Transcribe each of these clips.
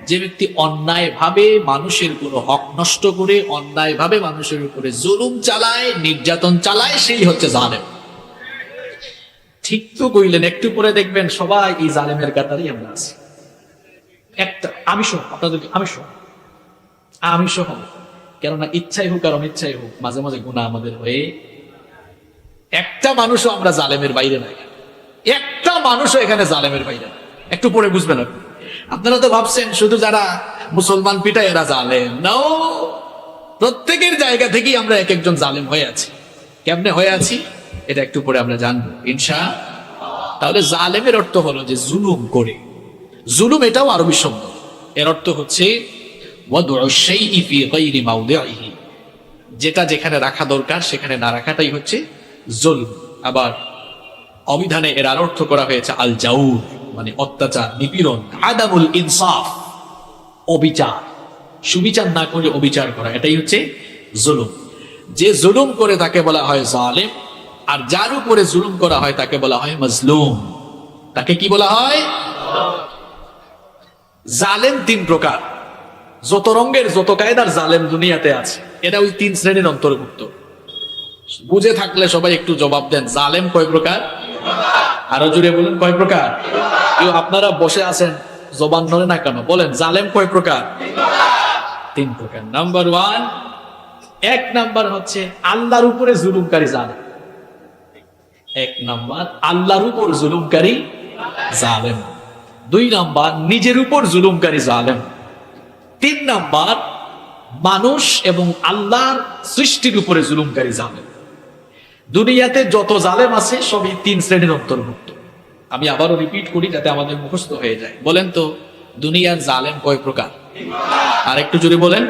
যে ব্যক্তি অন্যায় ভাবে মানুষের কোনো হক নষ্ট করে অন্যায় ভাবে মানুষের উপরে জুলুম চালায়, নির্যাতন চালায়, সেই হচ্ছে জালেম। ঠিক তো কইলেন, একটু পরে দেখবেন সবাই এই জালেমের কাতারই আমরা আছি। একটা আমি সহ, আপনাদেরকে আমি সহ, কেননা ইচ্ছাই হোক আর অনিচ্ছাই হোক মাঝে মাঝে গুনাহ আমাদের হয়ে, একটা মানুষও আমরা জালেমের বাইরে নাই, একটা মানুষও এখানে জালেমের বাইরে নাই। একটু পরে বুঝবেন আপনি। আপনারা তো ভাবছেন শুধু যারা মুসলমান পিটায় এরা জালেম, নাও, প্রত্যেকের জায়গা থেকেই আমরা এক একজন জালেম হয়ে আছি। কেমনে হয়ে আছি এটা একটু পরে আমরা জানবো ইনশাআল্লাহ। তাহলে জালেমের অর্থ হলো যে জুলুম করে। জুলুম এটাও আরবি শব্দ, এর অর্থ হচ্ছে ওয়াদউ শাইই ফি গায়রি মাওদিহি, যেটা যেখানে রাখা দরকার সেখানে না রাখাটাই হচ্ছে জুলম। আবার অভিধানে এর আর অর্থ করা হয়েছে আল জাউর, মানে অত্যাচার, নিপীড়ন। আদামুল ইনসাফ, অবিচার, সুবিচার না করে অবিচার করা, এটাই হচ্ছে জুলুম। যে জুলুম করে তাকে বলা হয় জালেম, আর যার উপরে জুলুম করা হয় তাকে বলা হয় মাজলুম। তাকে কি বলা হয়? জালেম তিন প্রকার, যত রঙের যত কায়দার জালেম দুনিয়াতে আছে এরা ওই তিন শ্রেণীর অন্তর্ভুক্ত। বুঝে থাকলে সবাই একটু জবাব দেন, জালেম কয় প্রকার? আরো জুড়ে বলেন, কয় প্রকার? কেউ আপনারা বসে আছেন জবান নড়ে না কেন, বলেন জালেম কয় প্রকার? তিন প্রকার। নাম্বার ওয়ান, এক নাম্বার হচ্ছে আল্লাহর উপরে জুলুমকারী জালেম। এক নাম্বার আল্লাহর উপর জুলুমকারী জালেম। দুই নাম্বার নিজের উপর জুলুমকারী জালেম। তিন নাম্বার মানুষ এবং আল্লাহর সৃষ্টির উপরে জুলুমকারী জালেম। দুনিয়াতে যত জালেম আছে সবই তিন শ্রেণীর অন্তর্ভুক্ত। আমি আবারও রিপিট করি যাতে আমাদের মুখস্থ হয়ে যায়। বলেন তো দুনিয়ার জালেম কয় প্রকার? আর একটু জোরে বলেন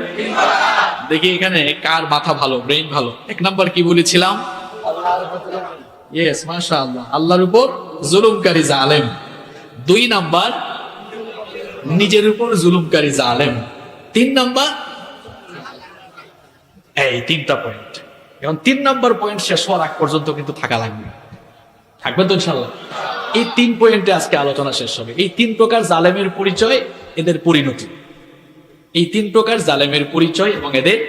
দেখি, এখানে কার মাথা ভালো, ব্রেইন ভালো। এক নাম্বার কি বলেছিলাম? ইয়েস, মাশাআল্লাহ, আল্লাহর উপর জুলুমকারী জালেম। দুই নাম্বার নিজের উপর জুলুমকারী জালেম। তিন নাম্বার, এই তিনটা পয়েন্ট। এখন তিন নাম্বার পয়েন্ট শেষ হওয়ার আগ পর্যন্ত কিন্তু থাকা লাগবে, থাকবে তো ইনশাআল্লাহ। এই তিন পয়েন্টে আজকে আলোচনা শেষ হবে। এই তিন প্রকার জালেমের পরিচয়, এদের পরিণতি। এই তিন প্রকার জালেমের পরিচয় এবং এদের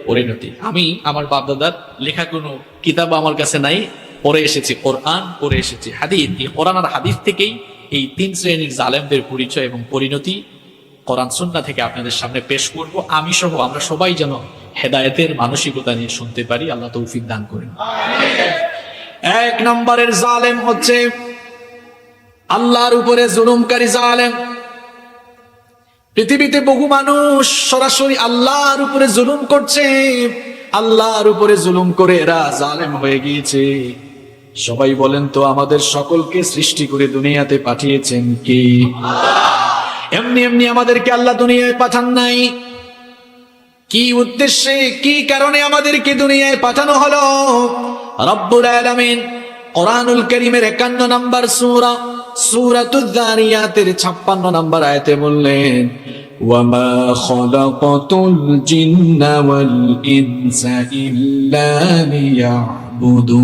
পরিণতি। আমি আমার বাপদাদার লেখা কোনো কিতাব আমার কাছে নাই, পড়ে এসেছি কোরআন, পড়ে এসেছি হাদিস। এই কোরআন আর হাদিস থেকেই এই তিন শ্রেণীর জালেমদের পরিচয় এবং পরিণতি কোরআন সুন্নাহ থেকে আপনাদের সামনে পেশ করব। আমি সহ আমরা সবাই যেন হেদায়েতের মানসিকতা নিয়ে শুনতে পারি। আল্লাহ তৌফিক দান করেন। এক নম্বরের জালেম হচ্ছে আল্লাহর উপরে জুলুমকারী জালেম। পৃথিবীতে বহু মানুষ সরাসরি আল্লাহর উপরে জুলুম করছে, আল্লাহর উপরে জুলুম করে এরা জালেম হয়ে গিয়েছে। সবাই বলেন তো আমাদের সকলকে সৃষ্টি করে দুনিয়াতে পাঠিয়েছেন কে? এমনি এমনি আমাদেরকে আল্লাহ দুনিয়ায় পাঠান নাই। কি উদ্দেশ্যে, কি কারণে আমাদেরকে দুনিয়ায় পাঠানো হলো? রব্বুল আলামিন কোরআনুল কারীমের 51 নম্বর সূরা, সূরাতুয যারিয়াতের 56 নম্বর আয়াতে বললেন, ওয়ামা খালাকাতুল জিন্না ওয়াল ইনসা ইল্লা লিয়াবুদুন।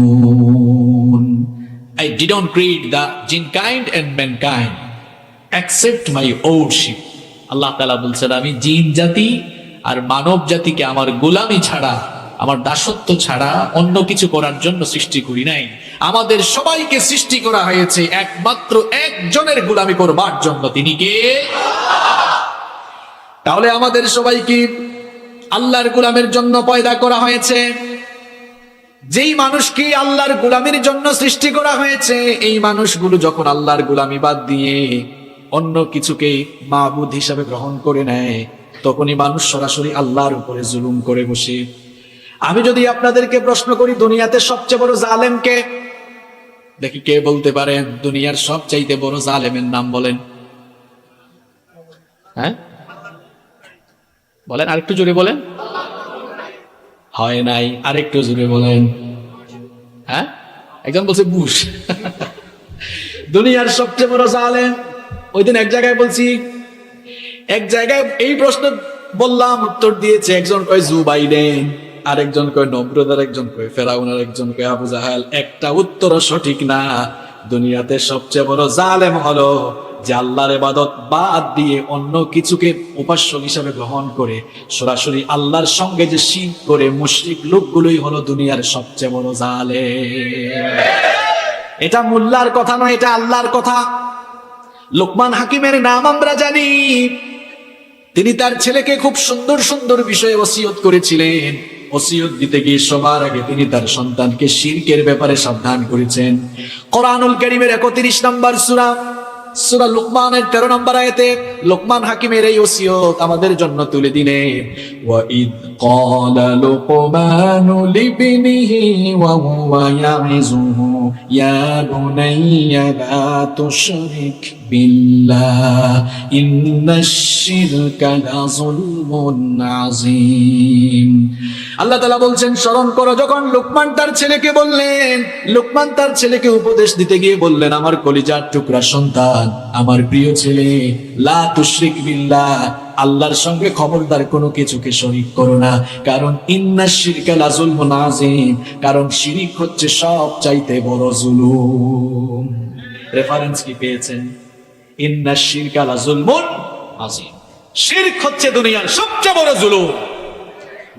I didn't create the jinn kind and mankind except my worship. আল্লাহ তাআলা বলছেন আমি জিন জাতি আর মানব জাতিকে আমার গোলামি ছাড়া, আমার দাসত্ব ছাড়া অন্য কিছু করার জন্য সৃষ্টি করি নাই। আমাদের সবাইকে সৃষ্টি করা হয়েছে একমাত্র একজনের গোলামি করবার জন্য, তিনি কে? তাহলে আমাদের সবাইকে আল্লাহর গোলামের জন্য পয়দা করা হয়েছে। যেই মানুষকে আল্লাহর গোলামির জন্য সৃষ্টি করা হয়েছে, এই মানুষগুলো যখন আল্লাহর গোলামি বাদ দিয়ে অন্য কিছুকে মাবুদ হিসাবে গ্রহণ করে নেয়, তখনই মানুষ সরাসরি আল্লাহর উপরে জুলুম করে বসে। আমি যদি আপনাদেরকে প্রশ্ন করি দুনিয়াতে সবচেয়ে বড় জালেম কে, দেখি কে বলতে পারেন দুনিয়ার সবচাইতে বড় জালেমের নাম বলেন। হ্যাঁ বলেন, আরেকটু জোরে বলেন। হয় নাই, আরেকটু জোরে বলেন। হ্যাঁ, একজন বলছে বুশ। দুনিয়ার সবচেয়ে বড় জালেম, ওই দিন এক জায়গায় বলছি, এক জায়গায় এই প্রশ্ন বললাম, উত্তর দিয়েছে একজন কয় জো বাইডেন, আরেকজন কয় নমরুদ, আরেকজন কয় ফেরাউন, আরেকজন কয় আবু জাহেল। একটা উত্তর সঠিক না। দুনিয়াতে সবচেয়ে বড় জালেম হলো যে আল্লাহর ইবাদত বাদ দিয়ে অন্য কিছুকে উপাস্য হিসাবে গ্রহণ করে সরাসরি আল্লাহর সঙ্গে যে শিরক করে মুশরিক লোকগুলোই হলো দুনিয়ার সবচেয়ে বড় জালেম। এটা মোল্লার কথা নয়, এটা আল্লাহর কথা। লোকমান হাকিমের নাম আমরা জানি। তিনি তার ছেলেকে খুব সুন্দর সুন্দর বিষয়ে ওসিয়ত করেছিলেন। ওসিয়ত দিতে গিয়ে সবার আগে তিনি তার সন্তানকে শিরকের ব্যাপারে সাবধান করেছেন। কোরআনুল কারীমের 31 নম্বর সূরা, সূরা লুকমানের 13 নম্বর আয়াতে লোকমান হাকিমের এই ওসিয়ত আমাদের জন্য তুলে দিলেন। ওয়া ইদ ক্বালা লুকমানু লিবনিহি ওয়া হুয়া ইয়াইযুহু ইয়া বুনাইয়া লা তুশরিক বিল্লাহ ইন্নাশ শিরকা লাযুলমুন আযীম। আল্লাহ তাআলা বলছেন, স্মরণ করো যখন লোকমান তার ছেলেকে বললেন, লোকমান তার ছেলেকে উপদেশ দিতে গিয়ে বললেন, আমার কলিজার টুকরা সন্তান, আমার প্রিয় ছেলে, লা তুশরিক বিল্লাহ, আল্লাহর সঙ্গে খবরদার কোনো কিছুকে শরীক করো না, কারণ ইন্নাশ শিরকা লাযুলমুন আযীম, কারণ শিরক হচ্ছে সবচাইতে বড় জুলুম। রেফারেন্স কি পেয়েছেন? ইন্নাশ শিরকা লাযুলমুন আযীম, শিরক হচ্ছে দুনিয়ার সবচেয়ে বড় জুলুম।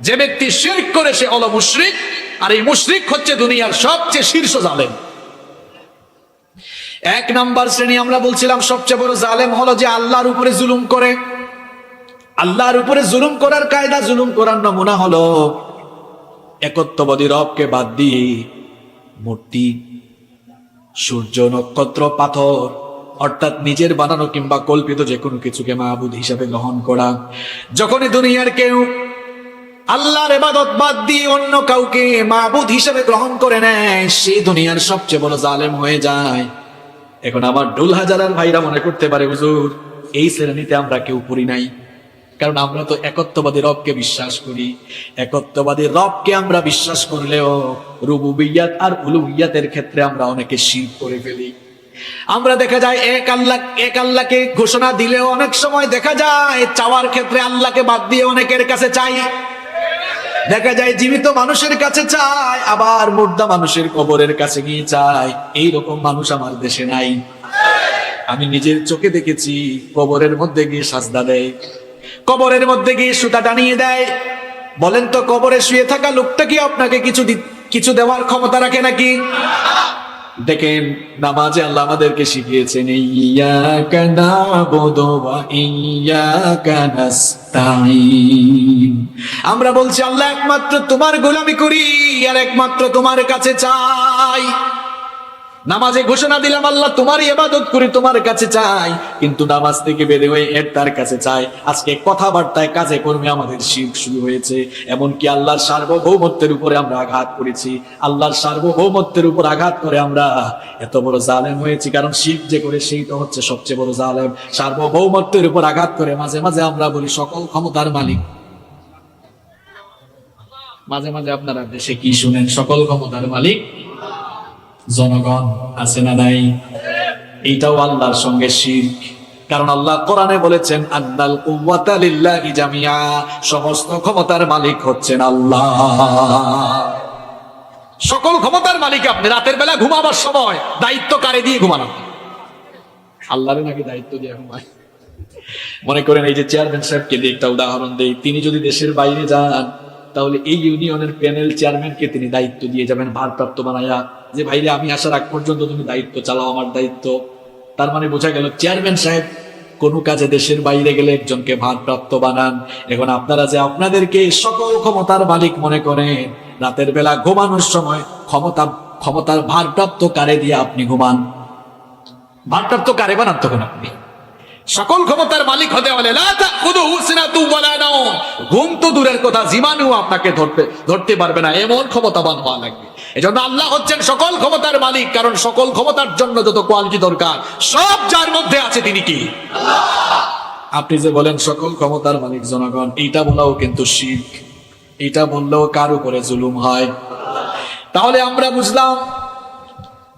যে ব্যক্তি শিরক করে সে হলো মুশরিক, আর এই মুশরিক হচ্ছে দুনিয়ার সবচেয়ে শীর্ষ জালেম। এক নাম্বার শ্রেণী আমরা বলছিলাম সবচেয়ে বড় জালেম হলো যে আল্লাহর উপরে জুলুম করে। আল্লাহর উপরে জুলুম করার কায়দা, জুলুম করার নমুনা হলো একত্ববাদী রবকে বাদ দিয়ে মূর্তি, সূর্য, নক্ষত্র, পাথর, অর্থাৎ নিজের বানানো কিংবা কল্পিত যে কোনো কিছুকে মাবুদ হিসাবে গ্রহণ করা। যখনই দুনিয়ার কেউ আল্লাহর ইবাদত বাদ দিয়ে অন্য কাউকে মাবুদ হিসেবে গ্রহণ করে নেয়, সেই দুনিয়ার সবচেয়ে বড় জালেম হয়ে যায়। এখন আমার ঢোল হাজারার ভাইরা মনে করতে পারে, হুজুর এই শ্রেণীতে আমরা কেউ পড়ি নাই, কারণ আমরা তো একত্ববাদী রবকে বিশ্বাস করি। একত্ববাদী রবকে আমরা বিশ্বাস করলেও রুবুবিয়্যাত আর উলুহিয়্যাতের ক্ষেত্রে আমরা অনেকে শিরক করে ফেলি। আমরা দেখা যায় এক আল্লাহকে ঘোষণা দিলেও অনেক সময় দেখা যায় চাওয়ার ক্ষেত্রে আল্লাহকে বাদ দিয়ে অনেকের কাছে চাই। দেখা যায় জীবিত মানুষের কাছে চায়, আবার মুর্দা মানুষের কবরের কাছে গিয়ে চায়। এইরকম মানুষ আমার দেশে নাই। আমি নিজের চোখে দেখেছি, কবরের মধ্যে গিয়ে সাজদা দেয়, কবরের মধ্যে গিয়ে সুতা টানিয়ে দেয়। বলেন তো, কবরে শুয়ে থাকা লোকটা কি আপনাকে কিছু দেওয়ার ক্ষমতা রাখে নাকি? দেখেন, নামাজে আল্লাহ আমাদেরকে শিখিয়েছেন, ইয়্যাকা না'বুদু ওয়া ইয়্যাকা নাস্তাঈন। আমরা বলছি আল্লাহ একমাত্র তোমার গোলামি করি আর একমাত্র তোমার কাছে চাই। নামাজে ঘোষণা দিলাম আল্লাহ তোমারই ইবাদত করি, তোমার কাছে চাই, কিন্তু নামাজ থেকে বের হয়ে তার কাছে চাই। আজকে কথাবার্তায় কাজে কর্মে আমাদের শিরক শুরু হয়েছে। এমনকি আল্লাহর সার্বভৌমত্বের উপরে আমরা আঘাত করেছি। আল্লাহর সার্বভৌমত্বের উপর আঘাত করে আমরা এত বড় জালেম হয়েছি, কারণ শিরক যে করে সেই তো হচ্ছে সবচেয়ে বড় জালেম। সার্বভৌমত্বের উপর আঘাত করে মাঝে মাঝে আমরা বলি সকল ক্ষমতার মালিক। মাঝে মাঝে আপনারা দেশে কি শুনেন? সকল ক্ষমতার মালিক জনগণ, আছে না নাই? এইটাও আল্লাহর সঙ্গে শিরক। কারণ আল্লাহ কোরআনে বলেছেন, আন্নাল কুওয়াতা লিল্লাহি জামিআ, সমস্ত ক্ষমতার মালিক হচ্ছেন আল্লাহ। সকল ক্ষমতার মালিক আপনি। রাতের বেলা ঘুমাবার সময় দায়িত্ব কারে দিয়ে ঘুমান? আল্লাহরে নাকি দায়িত্ব দিয়ে ঘুমায়? মনে করেন এই যে চেয়ারম্যান সাহেবকে দিয়ে একটা উদাহরণ দেই, তিনি যদি দেশের বাইরে যান, তাহলে এই ইউনিয়নের প্যানেল চেয়ারম্যানকে তিনি দায়িত্ব দিয়ে যাবেন, ভারপ্রাপ্ত বানায়া, যে ভাইরে আমি আসার আগ পর্যন্ত তুমি দায়িত্ব চালাও, আমার দায়িত্ব। তার মানে বোঝা গেল চেয়ারম্যান সাহেব কোনো কাজে দেশের বাইরে গেলে একজনকে ভারপ্রাপ্ত বানান। এখন আপনারা যে আপনাদেরকে সকল ক্ষমতার মালিক মনে করেন, রাতের বেলা ঘুমানোর সময় ক্ষমতার ভারপ্রাপ্ত কারে দিয়ে আপনি ঘুমান? ভারপ্রাপ্ত কারে বানান তখন আপনি? সকল ক্ষমতার মালিক হতে হলে ঘুম তো দূরের কথা, জীবাণু আপনাকে ধরতে পারবে না, এমন ক্ষমতাবান হওয়া লাগবে। এজন্য আল্লাহ হচ্ছেন সকল ক্ষমতার মালিক, কারণ সকল ক্ষমতার জন্য যত কোয়ালিটি দরকার সব যার মধ্যে আছে, তিনি কি? আপনি যে বলেন সকল ক্ষমতার মালিক জনগণ, এইটা বলাও কিন্তু শিরক। এইটা বললেও কার উপরে জুলুম হয়? তাহলে আমরা বুঝলাম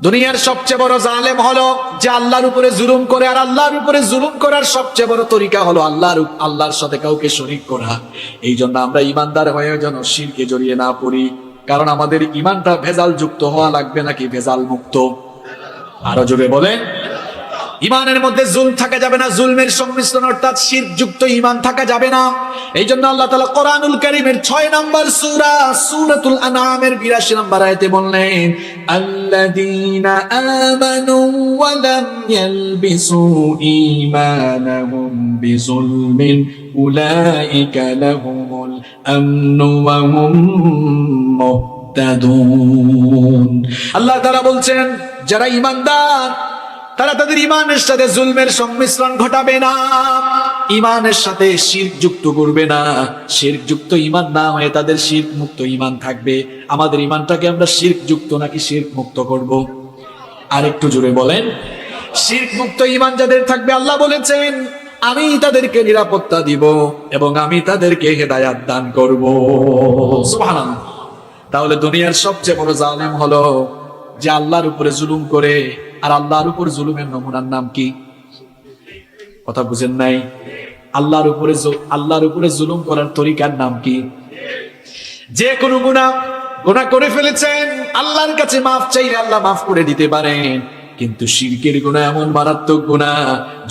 দুনিয়ার সবচেয়ে বড় জালেম হলো যে আল্লাহর উপরে জুলুম করে। আর আল্লাহর উপরে জুলুম করার সবচেয়ে বড় তরিকা হলো আল্লাহর সাথে কাউকে শরীক করা। এই জন্য আমরা ইমানদার হয়ে যেন শিরকে জড়িয়ে না পড়ি, কারণ আমাদের ইমানটা ভেজাল যুক্ত হওয়া লাগবে নাকি ভেজাল মুক্ত? আরো জোরে বলেন। ইমানের মধ্যে জুলম থাকা যাবে না, জুলমের সংমিশ্রণ অর্থাৎ শিরক যুক্ত ইমান থাকা যাবে না। এই জন্য আল্লাহ তাআলা কোরআনুল কারীমের 6 নম্বর সূরা সূরাতুল আনআমের 82 নম্বর আয়াতে বললেন, আল্লাযীনা আমানু ওয়া লাম ইয়ালবিসু ঈমানাহুম বিজুলমিন উলাইকা লাহুমুল আমনু ওয়া হুম মুহতাদুন। আল্লাহ তাআলা বলছেন, যারা ঈমানদার তারা তাদের ইমানের সাথে জুলমের সংমিশ্রণ ঘটাবে না, ইমানের সাথে শিরক যুক্ত করবে না। শিরক যুক্ত ইমান না হয়ে তাদের শিরক মুক্ত ইমান থাকবে। আমাদের ইমানটাকে আমরা শিরক যুক্ত নাকি শিরক মুক্ত করব? আর একটু জোরে বলেন। শিরক মুক্ত ইমান যাদের থাকবে, আল্লাহ বলেছেন আমি তাদেরকে নিরাপত্তা দিব এবং আমি তাদেরকে হেদায়াত দান করব। সুবহানাল্লাহ। তাহলে দুনিয়ার সবচেয়ে বড় জালেম হলো যে আল্লাহর উপরে জুলুম করে। আর আল্লাহর উপর জুলুমের নমুনার নাম কি? কথা বুঝেন নাই? আল্লাহর উপরে জুলুম করার তরিকার নাম কি? যে কোনো গুনাহ করে ফেলেছেন, আল্লাহর কাছে মাফ চাইলে আল্লাহ মাফ করে দিতে পারেন, কিন্তু শিরকের গুনাহ এমন মারাত্মক গুনাহ,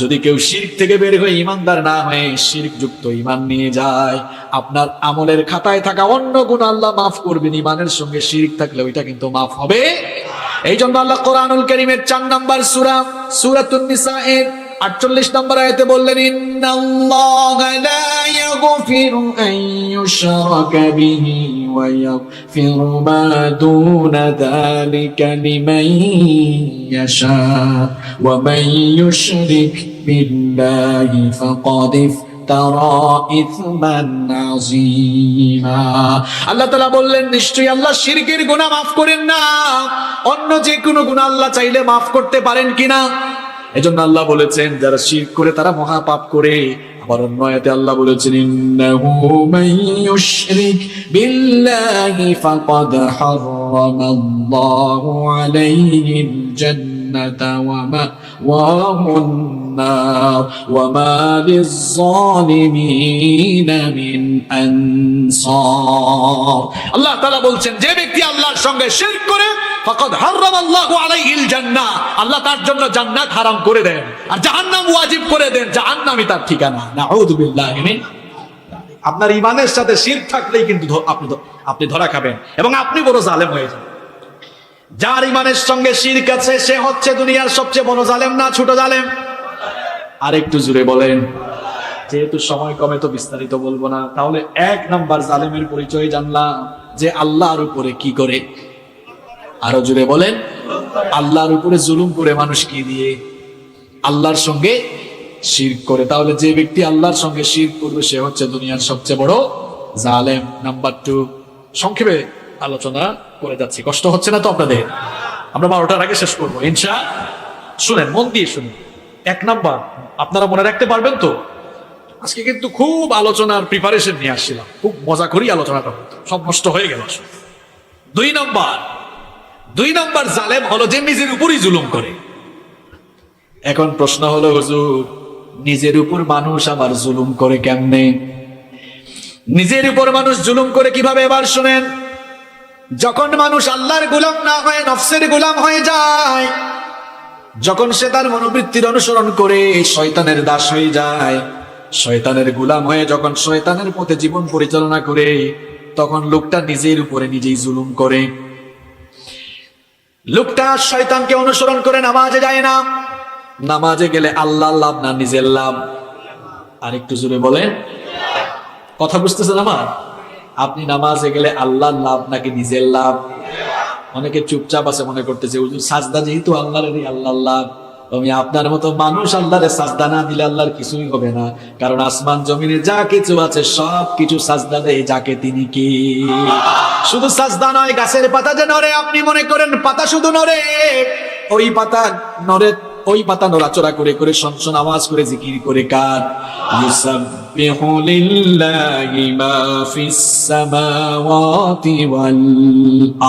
যদি কেউ শিরক থেকে বের হয়ে ইমানদার না হয়ে শিরক যুক্ত ইমান নিয়ে যায়, আপনার আমলের খাতায় থাকা অন্য গুনাহ আল্লাহ মাফ করবেন, ইমানের সঙ্গে শিরক থাকলে ওইটা কিন্তু মাফ হবে। এই জন্য আল্লাহ কোরআনুল কারীমের 4 নম্বর সূরা সূরাতুন নিসা এর 48 নম্বর আয়াতে বললেন, ইন্নাল্লাহা লা ইয়াগফিরু আন ইউশরাকা বিহি ওয়া ইয়াগফিরু মা দুনা যালিকা লিমান ইয়াশা ওয়া মান ইউশরিক বিল্লাহি ফাকাদ ইফতারা ইসমান আযীমা। আল্লাহ তাআলা বললেন, নিশ্চয়ই আল্লাহ শিরকের গুনাহ মাফ করেন না, অন্য যে কোনো গুনাহ আল্লাহ চাইলে মাফ করতে পারেন কিনা। এজন্য আল্লাহ বলেছেন যারা শিরক করে তারা মহাপাপ করে। আবার অন্য আয়াতে আল্লাহ বলেছেন, ইন্নাহু মান ইউশরিক বিল্লাহি ফাকাদ হারামাল্লাহু আলাইহিল জান্নাতা ওয়া মাওয়াহুন নার ওয়া মা লিয-যালিমিনা মিন আনসার। আল্লাহ তাআলা বলছেন, যে ব্যক্তি আল্লাহর সঙ্গে শিরক করে ফাকাদ হারামাল্লাহু আলাইহিল জান্নাহ, আল্লাহ তার জন্য জান্নাত হারাম করে দেন আর জাহান্নাম ওয়াজিব করে দেন। জাহান্নামই তার ঠিকানা। নাউযু বিল্লাহি মিন। আপনার ঈমানের সাথে শিরক থাকলেই কিন্তু আপনি ধরা খাবেন এবং আপনি বড় জালেম হয়ে যাবেন। যার ঈমানের সঙ্গে শিরক আছে সে হচ্ছে দুনিয়ার সবচেয়ে বড় জালেম না ছোট জালেম? আর একটু জোরে বলেন। যেহেতু সময় কমে তো বিস্তারিত বলবো না, তাহলে 1 নাম্বার জালেমের পরিচয় জানলাম যে আল্লাহর উপরে কি করে। আরো জোরে বলেন। আল্লাহর উপরে জুলুম করে মানুষ কি দিয়ে? আল্লাহর সঙ্গে শিরক করে। তাহলে যে ব্যক্তি আল্লাহর সঙ্গে শিরক করবে সে হচ্ছে দুনিয়ার সবচেয়ে বড় জালেম। নাম্বার 2, সংক্ষেপে আলোচনা করে যাচ্ছি, কষ্ট হচ্ছে না তো আপনাদের? আমরা 12টার আগে শেষ করবো ইনশাআল্লাহ। শুনেন, মন দিয়ে শুনুন। 1 নাম্বার, আপনারা মনে রাখতে পারবেন তো? আজকে কিন্তু খুব আলোচনার প্রিপারেশন নিয়ে আসছিলাম, খুব মজা করি আলোচনাটা, সব নষ্ট হয়ে গেল। 2 নাম্বার জালেম হলো যে নিজের উপরই জুলুম করে। এখন প্রশ্ন হলো, হুজুর নিজের উপর মানুষ আবার জুলুম করে কেমনে? নিজের উপর মানুষ জুলুম করে কিভাবে? এবার শুনেন। যখন মানুষ আল্লাহর গোলাম না হয়ে নফসের গোলাম হয়ে যায়, যখন সে তার মনোবৃত্তির অনুসরণ করে শয়তানের দাস হয়ে যায়, শয়তানের গোলাম হয়ে যখন শয়তানের পথে জীবন পরিচালনা করে, তখন লোকটা নিজের উপরে নিজেই জুলুম করে। লোকটা শয়তানকে অনুসরণ করে নামাজে যায় না। নামাজে গেলে আল্লাহর লাভ না নিজের লাভ? আর একটু জোরে বলেন। কথা বুঝতেছেন আমার? আপনি নামাজে গেলে আল্লাহর লাভ নাকি নিজের লাভ? অনেকে চুপচাপ আছে, মনে করতেছে হুজুর সাজদা যেহেতু আল্লাহরেরই, আল্লাহর লাভ। আমি আপনার মতো মানুষ আল্লাহরে সাজদা না দিলে আল্লাহর কিছুই হবে না, কারণ আসমান জমিনে যা কিছু আছে সব কিছু সাজদা দেয় যাকে তিনি কি। শুধু সাজদা নয়, গাছের পাতা যে নড়ে, আপনি মনে করেন পাতা শুধু নড়ে? ওই পাতা নড়ে, ওই পাতা নড়াচড়া করে করে সনসন আওয়াজ করে জিকির করে কার? ইউসাব্বিহু লিল্লাহি মা ফিস সামাওয়াতি ওয়াল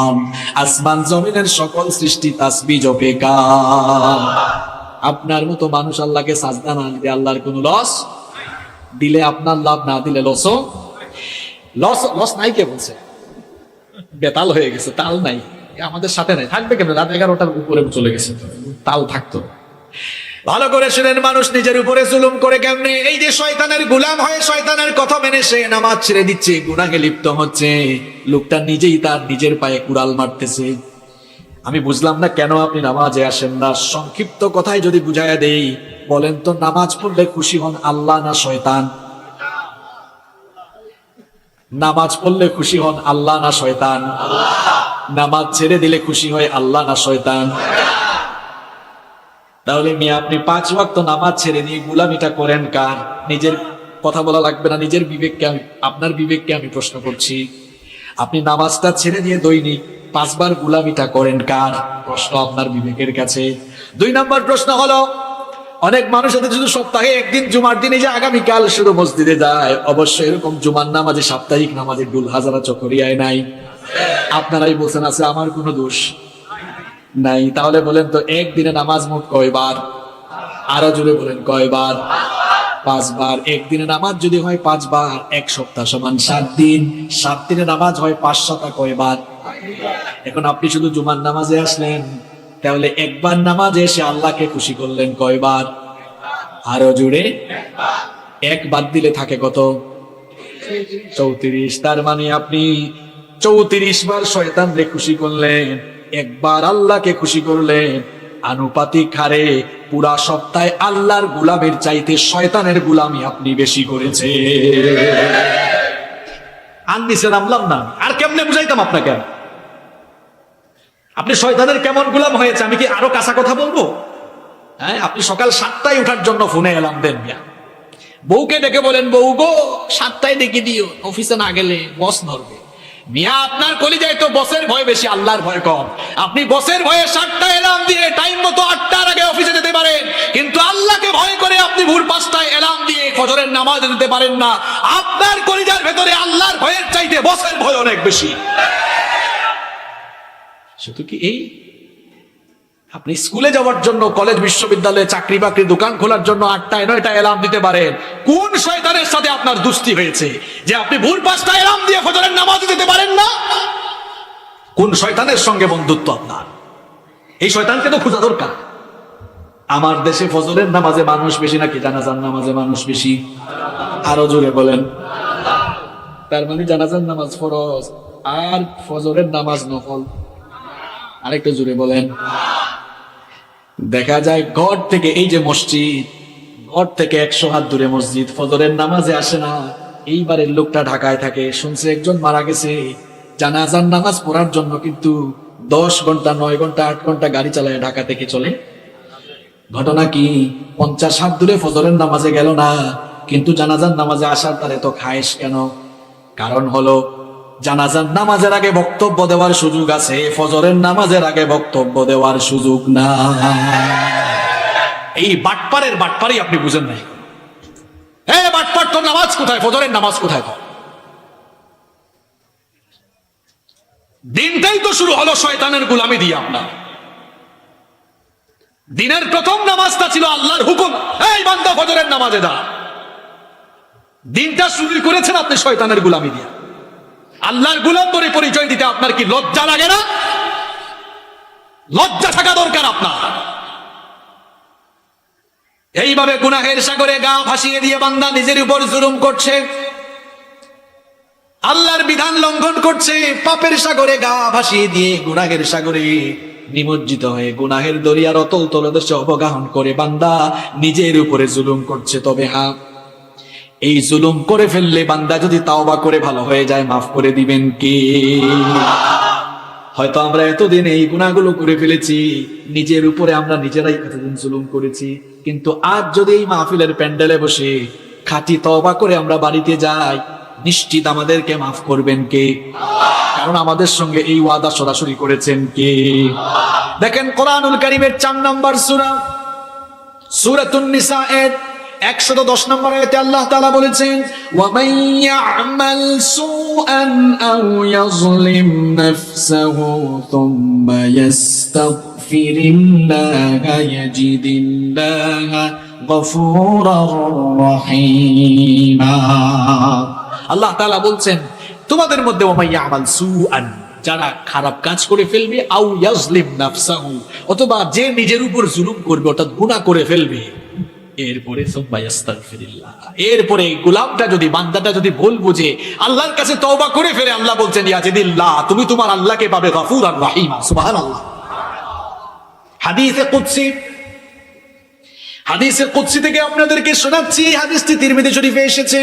আরদ। আসমান জমিনের সকল সৃষ্টি তাসবিহ জপে কার? আপনার মতো মানুষ আল্লাহকে সাজদা না দিলে আল্লাহর কোনো লস? দিলে আপনার লাভ, না দিলে লসও। লস নাই কে বলছে? বেতাল হয়ে গেছে, তাল নাই। আমাদের সাথে নাই, থাকবে কেন? রাত 11টার উপরে চলে গেছে, তাও থাকতো। ভালো করে শুনেন, মানুষ নিজের উপরে জুলুম করে কেমনে? এই যে শয়তানের গোলাম হয়ে শয়তানের কথা মেনে সে নামাজ ছেড়ে দিচ্ছে, গুনাহে লিপ্ত হচ্ছে, লোকটা নিজেই তার নিজের পায়ে কুড়াল মারতেছে। আমি বুঝলাম না কেন আপনি নামাজে আসেন না। সংক্ষিপ্ত কথায় যদি বুঝাইয়া দেই, বলেন তো নামাজ পড়লে খুশি হন আল্লাহ না শয়তান? নামাজ পড়লে খুশি হন আল্লাহ না শয়তান? নামাজ ছেড়ে দিলে খুশি হয় আল্লাহ না শয়তান? তাহলে মিয়া আপনি 5 ওয়াক্ত নামাজ ছেড়ে দিয়ে গোলামিটা করেন কার? নিজের কথা বলা লাগবে না, নিজের বিবেককে আপনার বিবেককে আমি প্রশ্ন করছি। আপনি নামাজটা ছেড়ে দিয়ে দৈনিক 5 বার গোলামিটা করেন কার? প্রশ্ন আপনার বিবেকের কাছে। 2 নম্বর প্রশ্ন হলো, অনেক মানুষ আছে শুধু সপ্তাহে একদিন জুমার দিনে যে আগামীকাল শুধু মসজিদে যায়। অবশ্যই এরকম জুমার নামাজে, সাপ্তাহিক নামাজে ডুল হাজারা চকরিয়ায় নাই? আপনারাই বলছেন আছে, আমার কোনো দোষ নাই। তাহলে বলেন তো একদিনে নামাজ মোট কয়বার? আরো জোরে বলেন, কয়বার? 5 বার। একদিনে নামাজ যদি হয় 5 বার, 1 সপ্তাহ সমান 7 দিন। 7 দিনে নামাজ হয় 5 শতা কয়বার? এখন আপনি শুধু জুমার নামাজে আসলেন, তাহলে একবার নামাজে এসে আল্লাহকে খুশি করলেন কয়বার? আরো জোরে। 1 বাদ দিলে থাকে কত? 34। তার মানে আপনি 34 বার শয়তানকে খুশি করলেন, একবার আল্লাহকে খুশি করলেন। আনুপাতিক হারে পুরা সপ্তাহে আল্লাহর গোলামের চাইতে শয়তানের গোলামি আপনি বেশি করেছে। আর নিচে নামলাম না, আর কেমনে বুঝাইতাম আপনাকে? আপনি শয়তানের কেমন গোলাম হয়েছে আমি কি আরো কাঁচা কথা বলবো? হ্যাঁ, আপনি সকাল 7টায় উঠার জন্য ফোনে এলাম দেন মিয়া, বউকে ডেকে বলেন, বউ গো 7টায় ডেকে দিও, অফিসে না গেলে বস ধরবে। মিয়া আপনার কলিজায় তো বসের ভয় বেশি, আল্লাহর ভয় কম। আপনি বসের ভয়ে 7টায় এলার্ম দিয়ে টাইম মতো 8টার আগে অফিসে যেতে পারেন, কিন্তু আল্লাহকে ভয় করে আপনি ভোর 5টায় এলার্ম দিয়ে ফজরের নামাজ দিতে পারেন না। আপনার কলিজার ভেতরে আল্লাহর ভয়ের চাইতে বসের ভয় অনেক বেশি। শুধু কি এই, আপনি স্কুলে যাওয়ার জন্য, কলেজ বিশ্ববিদ্যালয়ে চাকরি বাকরি দোকান খোলার জন্য 8টায় 9টায় এলার্ম দিতে পারেন। কোন শয়তানের সাথে আপনার দুস্তি হয়েছে যে আপনি ভোর 5টায় এলার্ম দিয়ে ফজরের নামাজ দিতে পারেন না? কোন শয়তানের সঙ্গে বন্ধুত্ব আপনার? এই শয়তানকে তো খোঁজা দরকার। আমার দেশে ফজরের নামাজে মানুষ বেশি নাকি জানাজার নামাজে মানুষ বেশি? আরো জোরে বলেন। তার মানে জানাজার নামাজ ফরজ আর ফজরের নামাজ নফল। আরেকটু জোরে বলেন। দেখা যায় ঘর থেকে, এই যে মসজিদ, ঘর থেকে 100 হাত দূরে মসজিদ, ফজরের নামাজে আসে না। এইবারের লোকটা ঢাকায় থাকে, শুনছে একজন মারা গেছে, জানাজার নামাজ পড়ার জন্য কিন্তু 10 ঘন্টা 9 ঘন্টা 8 ঘন্টা গাড়ি চালায় ঢাকা থেকে চলে। ঘটনা কি? 50 হাত দূরে ফজরের নামাজে গেল না, কিন্তু জানাজার নামাজে আসার তার এত খায়েশ কেন? কারণ হলো জানাজার নামাজের আগে বক্তব্য দেওয়ার সুযোগ আছে, ফজরের নামাজের আগে বক্তব্য দেওয়ার সুযোগ না। এই বাটপারের বাটপারি আপনি বুঝেন নাই। হ্যাঁ বাটপার, তোর নামাজ কোথায়? ফজরের নামাজ কোথায়? দিনটাই তো শুরু হলো শয়তানের গোলামি দিয়ে আপনার। দিনের প্রথম নামাজটা ছিল আল্লাহর হুকুম, এই বান্দা ফজরের নামাজে দাঁড়া। দিনটা শুরু করেছেন আপনি শয়তানের গোলামি দিয়ে। আল্লাহর গোলাম বলে পরিচয় দিতে আপনার কি লজ্জা লাগে না? লজ্জা থাকা দরকার আপনার। এইভাবে গুনাহের সাগরে গা ভাসিয়ে দিয়ে বান্দা নিজের উপর জুলুম করছে, আল্লাহর বিধান লঙ্ঘন করছে, পাপের সাগরে গা ভাসিয়ে দিয়ে গুনাহের সাগরে নিমজ্জিত হয়ে গুনাহের দরিয়ার অতল তলদেশে অবগাহন করে বান্দা নিজের উপরে জুলুম করছে। তবে হ্যাঁ, এই জুলুম করে ফেললে বান্দা যদি তাওবা করে ভালো হয়ে যায়, মাফ করে দিবেন কে? হয়তো আমরা এতদিন এই গুনাহগুলো করে ফেলেছি, নিজের উপরে আমরা নিজেরাই এতদিন জুলুম করেছি, কিন্তু আজ যদি এই মাহফিলের প্যান্ডেলে বসে খাঁটি তওবা করে আমরা বাড়িতে যাই, নিশ্চিত আমাদেরকে মাফ করবেন কে? কারণ আমাদের সঙ্গে এই ওয়াদা সরাসরি করেছেন কে? দেখেন কোরআনুল কারীমের 4 নম্বর সূরা, সূরাতুন নিসা এর 110 নম্বর আয়াতে আল্লাহ তাআলা বলেছেন, ওয়া মান ইয়া'মাল সুআন আও ইয়াজলিম নাফসাহু থুম্মা ইয়াস্তাগফিরিল্লাহা ইয়াজিদিল্লাহা গফুরার রহিমা। আল্লাহ তাআলা বলছেন তোমাদের মধ্যে ওয়া মান ইয়া'মাল সুআন, যারা খারাপ কাজ করে ফেলবে, আউ ইয়াজলিম নাফসাহু, অথবা যে নিজের উপর জুলুম করবে অর্থাৎ গুনাহ করে ফেলবে। এরপরে সুম্মা ইস্তাগফিরুল্লাহ, এরপরে গোলামটা যদি বান্দাটা যদি ভুল বুঝে আল্লাহর কাছে তওবা করে ফেলে, আল্লাহ বলছেন ইয়াজিদিল্লাহ, তুমি তোমার আল্লাহকে পাবে গফুরান রাহিমা। সুবহানাল্লাহ। হাদিসে কুদসি থেকে আপনাদেরকে শোনাচ্ছি, হাদিসটি তিরমিজি শরীফে এসেছে।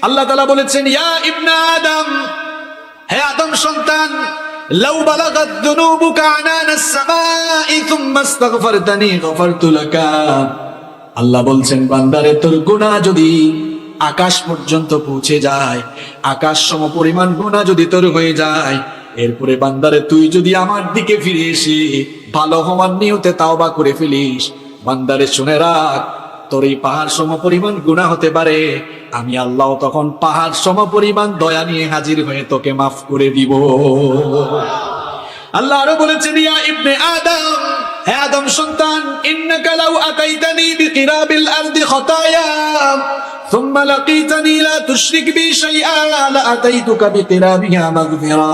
আল্লাহ তাআলা বলেছেন, ইয়া ইবনা আদম, হে আদম সন্তান, লাউ বালাগাত যুনুবুকা আনানাস সামাই সুম্মা ইস্তাগফারতানি গফারতু লাকা। আল্লাহ বলছেন, বান্দারে তোর গুনাহ যদি আকাশ পর্যন্ত পৌঁছে যায়, আকাশ সম পরিমাণ গুনাহ যদি তোর হয়ে যায়, এরপরে বান্দারে তুই যদি আমার দিকে ফিরে এসে ভালো হওয়ার নিয়তে তাওবা করে ফেলিস, বান্দারে শুনে রাখ, তোর এই পাহাড় সম পরিমাণ গুনাহ হতে পারে, আমি আল্লাহ তখন পাহাড় সম পরিমাণ দয়া নিয়ে হাজির হয়ে তোকে মাফ করে দিব। আল্লাহ আরো বলেছেন, ইয়া ইবনে আদম, হে আদম সন্তান, ইন্নাকা লাউ আতাইতানি বিকিরাবিল আরদি খাতায়া সুম্মা লাকিতানি লা তুশরিক বি শাইআ লা আতাইতুকা বিকিরাবিহা মাগফিরা।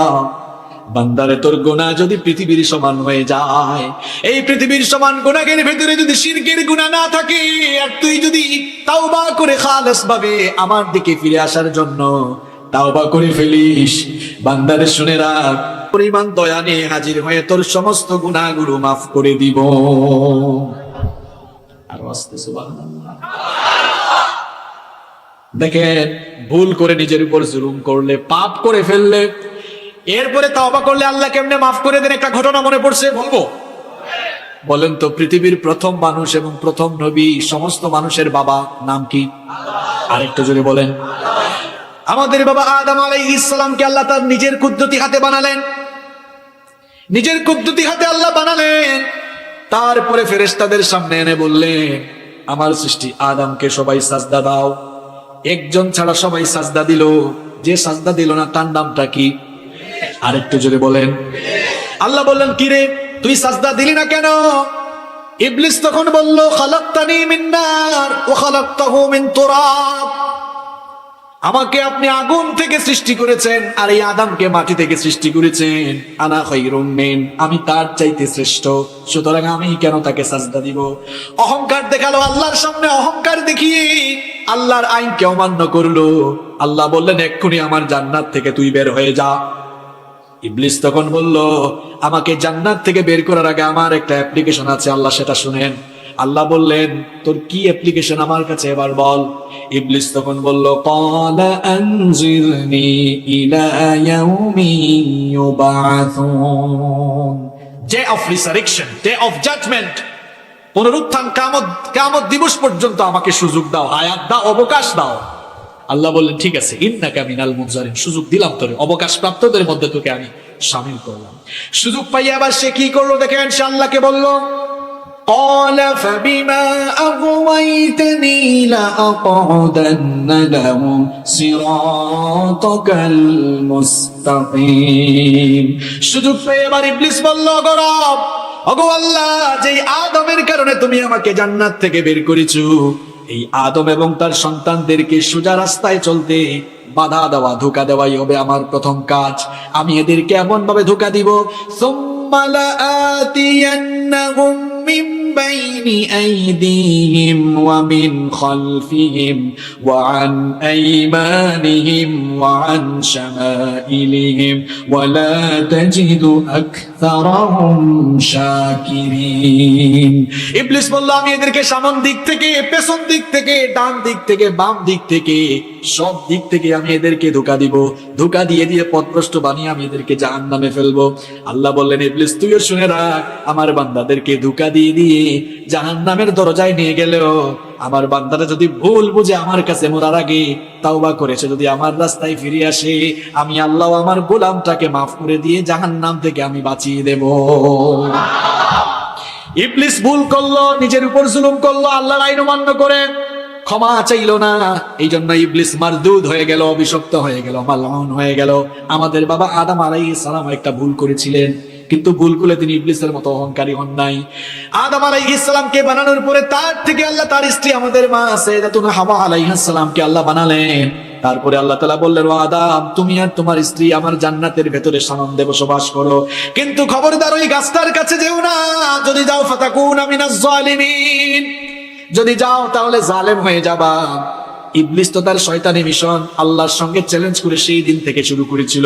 বান্দারে তোর গুনাহ যদি পৃথিবীর সমান হয়ে যায়, এই পৃথিবীর সমান গুনাহের ভিতরে যদি শিরকের গুনাহ না থাকে, আর তুই যদি তাওবা করে খালেস ভাবে আমার দিকে ফিরে আসার জন্য তাওবা করে ফেলিস, বান্দারে শুনে রাখ, পরিমাণ দয়া নিয়ে হাজির হয়ে তোর সমস্ত গুনাহগুলো মাফ করে দিব। আর আস্তে সুবহানাল্লাহ। দেখেন, ভুল করে নিজের উপর জুলুম করলে, পাপ করে ফেললে, এরপরে তাওবা করলে আল্লাহ কেমনে মাফ করে দেন, একটা ঘটনা মনে পড়ছে, বলবো? বলেন তো, পৃথিবীর প্রথম মানুষ এবং প্রথম নবী, সমস্ত মানুষের বাবা নাম কি? আরেকটু জোরে বলেন। আমাদের বাবা আদম আলাইহিস সালামকে আল্লাহ তার নিজের কুদরতি হাতে বানালেন, নিজের কুদরতি হাতে আল্লাহ বানালেন। তারপরে ফেরেশতাদের সামনে এনে বললেন, আমার সৃষ্টি আদমকে সবাই সাজদা দাও। একজন ছাড়া সবাই সাজদা দিল, যে সাজদা দিল না তার নামটা কি? আরেকটু জোরে বলেন। আল্লাহ বললেন, কি রে, তুই সাজদা দিলি না কেন? ইবলিস তখন বলল, খালাকতানি মিন নার ওয়া খালাকতাহু মিন তুরাব। আমাকে আপনি আগুন থেকে সৃষ্টি করেছেন, আর এই আদমকে মাটি থেকে সৃষ্টি করেছেন। আনা খায়রুম মিন, আমি তার চাইতে শ্রেষ্ঠ, সুতরাং আমি কেন তাকে সাজদা দিব? অহংকার দেখালো আল্লাহর সামনে, অহংকার দেখিয়ে আল্লাহর আইনকে অমান্য করলো। আল্লাহ বললেন, এক্ষুনি আমার জান্নাত থেকে তুই বের হয়ে যা। ইবলিস তখন বলল, আমাকে জান্নাত থেকে বের করার আগে আমার একটা অ্যাপ্লিকেশন আছে আল্লাহ, সেটা শুনেন। আল্লাহ বললেন, তোর কি অ্যাপ্লিকেশন আমার কাছে এবার বল। ইবলিস তখন বলল, ক্বালা আনজিরনি ইলা ইয়াউমি ইউবাআসুন, day of resurrection, day of judgement, পুনরুত্থান, কিয়ামত দিবস পর্যন্ত আমাকে সুযোগ দাও, হায়াত দাও, অবকাশ দাও। আল্লাহ বললেন, ঠিক আছে, ইন্নাকা মিনাল মুনজারিন, সুযোগ দিলাম তোরে, অবকাশ প্রাপ্তদের মধ্যে তোকে আমি শামিল করলাম। সুযোগ পাইয়া আবার সে কি করলো দেখেন, সে আল্লাহকে বলল, قال فبما أغويتني لأقعدن لهم صراطك المستقيم। সুযোগ পেয়ে এবার ইবলিস বলল, গরব, ওগো আল্লাহ, যে আদমের কারণে তুমি আমাকে জান্নাত থেকে বের করেছো, এই আদম এবং তার সন্তানদেরকে সোজা রাস্তায় চলতে বাধা দেওয়া, ধোঁকা দেওয়াই হবে আমার প্রথম কাজ। আমি এদেরকে এমন ভাবে ধোঁকা দিব, সুম্মা লাআতিয়ান্নাহুম মিন বাইনি আইদিহিম ওয়া মিন খালফিহিম ওয়া আন আইমানিহিম ওয়া আন শামাইলিহিম ওয়া লা তাজিদু আকসারাহুম শাকিরিন। ইবলিস বলল, আমি এদেরকে সামন দিক থেকে, পেছন দিক থেকে, ডান দিক থেকে, বাম দিক থেকে, সব দিক থেকে আমি এদেরকে ধোঁকা দিব, ধোঁকা দিয়ে দিয়ে পথভ্রষ্ট বানিয়ে আমি এদেরকে জাহান্নামে ফেলবো। আল্লাহ বললেন, ইবলিস তুইও শুনে রাখ, আমার বান্দাদেরকে ধোঁকা দিয়ে দিয়ে জাহান্নামের দরজায় নিয়ে গেলেও আমার বান্দারা যদি ভুল বুঝে আমার কাছে মরার আগে তাওবা করেছে, যদি আমার রাস্তায় ফিরে আসে, আমি আল্লাহ আমার গোলামটাকে মাফ করে দিয়ে জাহান্নাম থেকে আমি বাঁচিয়ে দেব। ইবলিস ভুল করলো, নিজের উপর জুলুম করলো, আল্লাহর আইন অমান্য করে ক্ষমা চাইলো না। এই জন্য ইবলিস মারদুদ হয়ে গেল, অভিশপ্ত হয়ে গেল, মালউন হয়ে গেল। আমাদের বাবা আদম আলাইহিস সালাম একটা ভুল করেছিলেন, কিন্তু ভুল করে তিনি ইবলিসের মতো অহংকারী হন নাই। আদম আলাইহিস সালামকে বানানোর পরে তার থেকে আল্লাহ তার স্ত্রী আমাদের মা সাইয়্যিদাতুনা হাওয়া আলাইহিস সালামকে আল্লাহ বানালেন। তারপরে আল্লাহ তাআলা বললেন, ও আদম, তুমি আর তোমার স্ত্রী আমার জান্নাতের ভেতরে সানন্দে বসবাস করো, কিন্তু খবরদার ওই গাছটার কাছে যেও না, যদি যাও ফাতাকুনা মিনাজ জালিমিন, যদি যাও তাহলে জালেম হয়ে যাবা। ইবলিস তো তার শয়তানি মিশন আল্লাহর সঙ্গে চ্যালেঞ্জ করে সেই দিন থেকে শুরু করেছিল।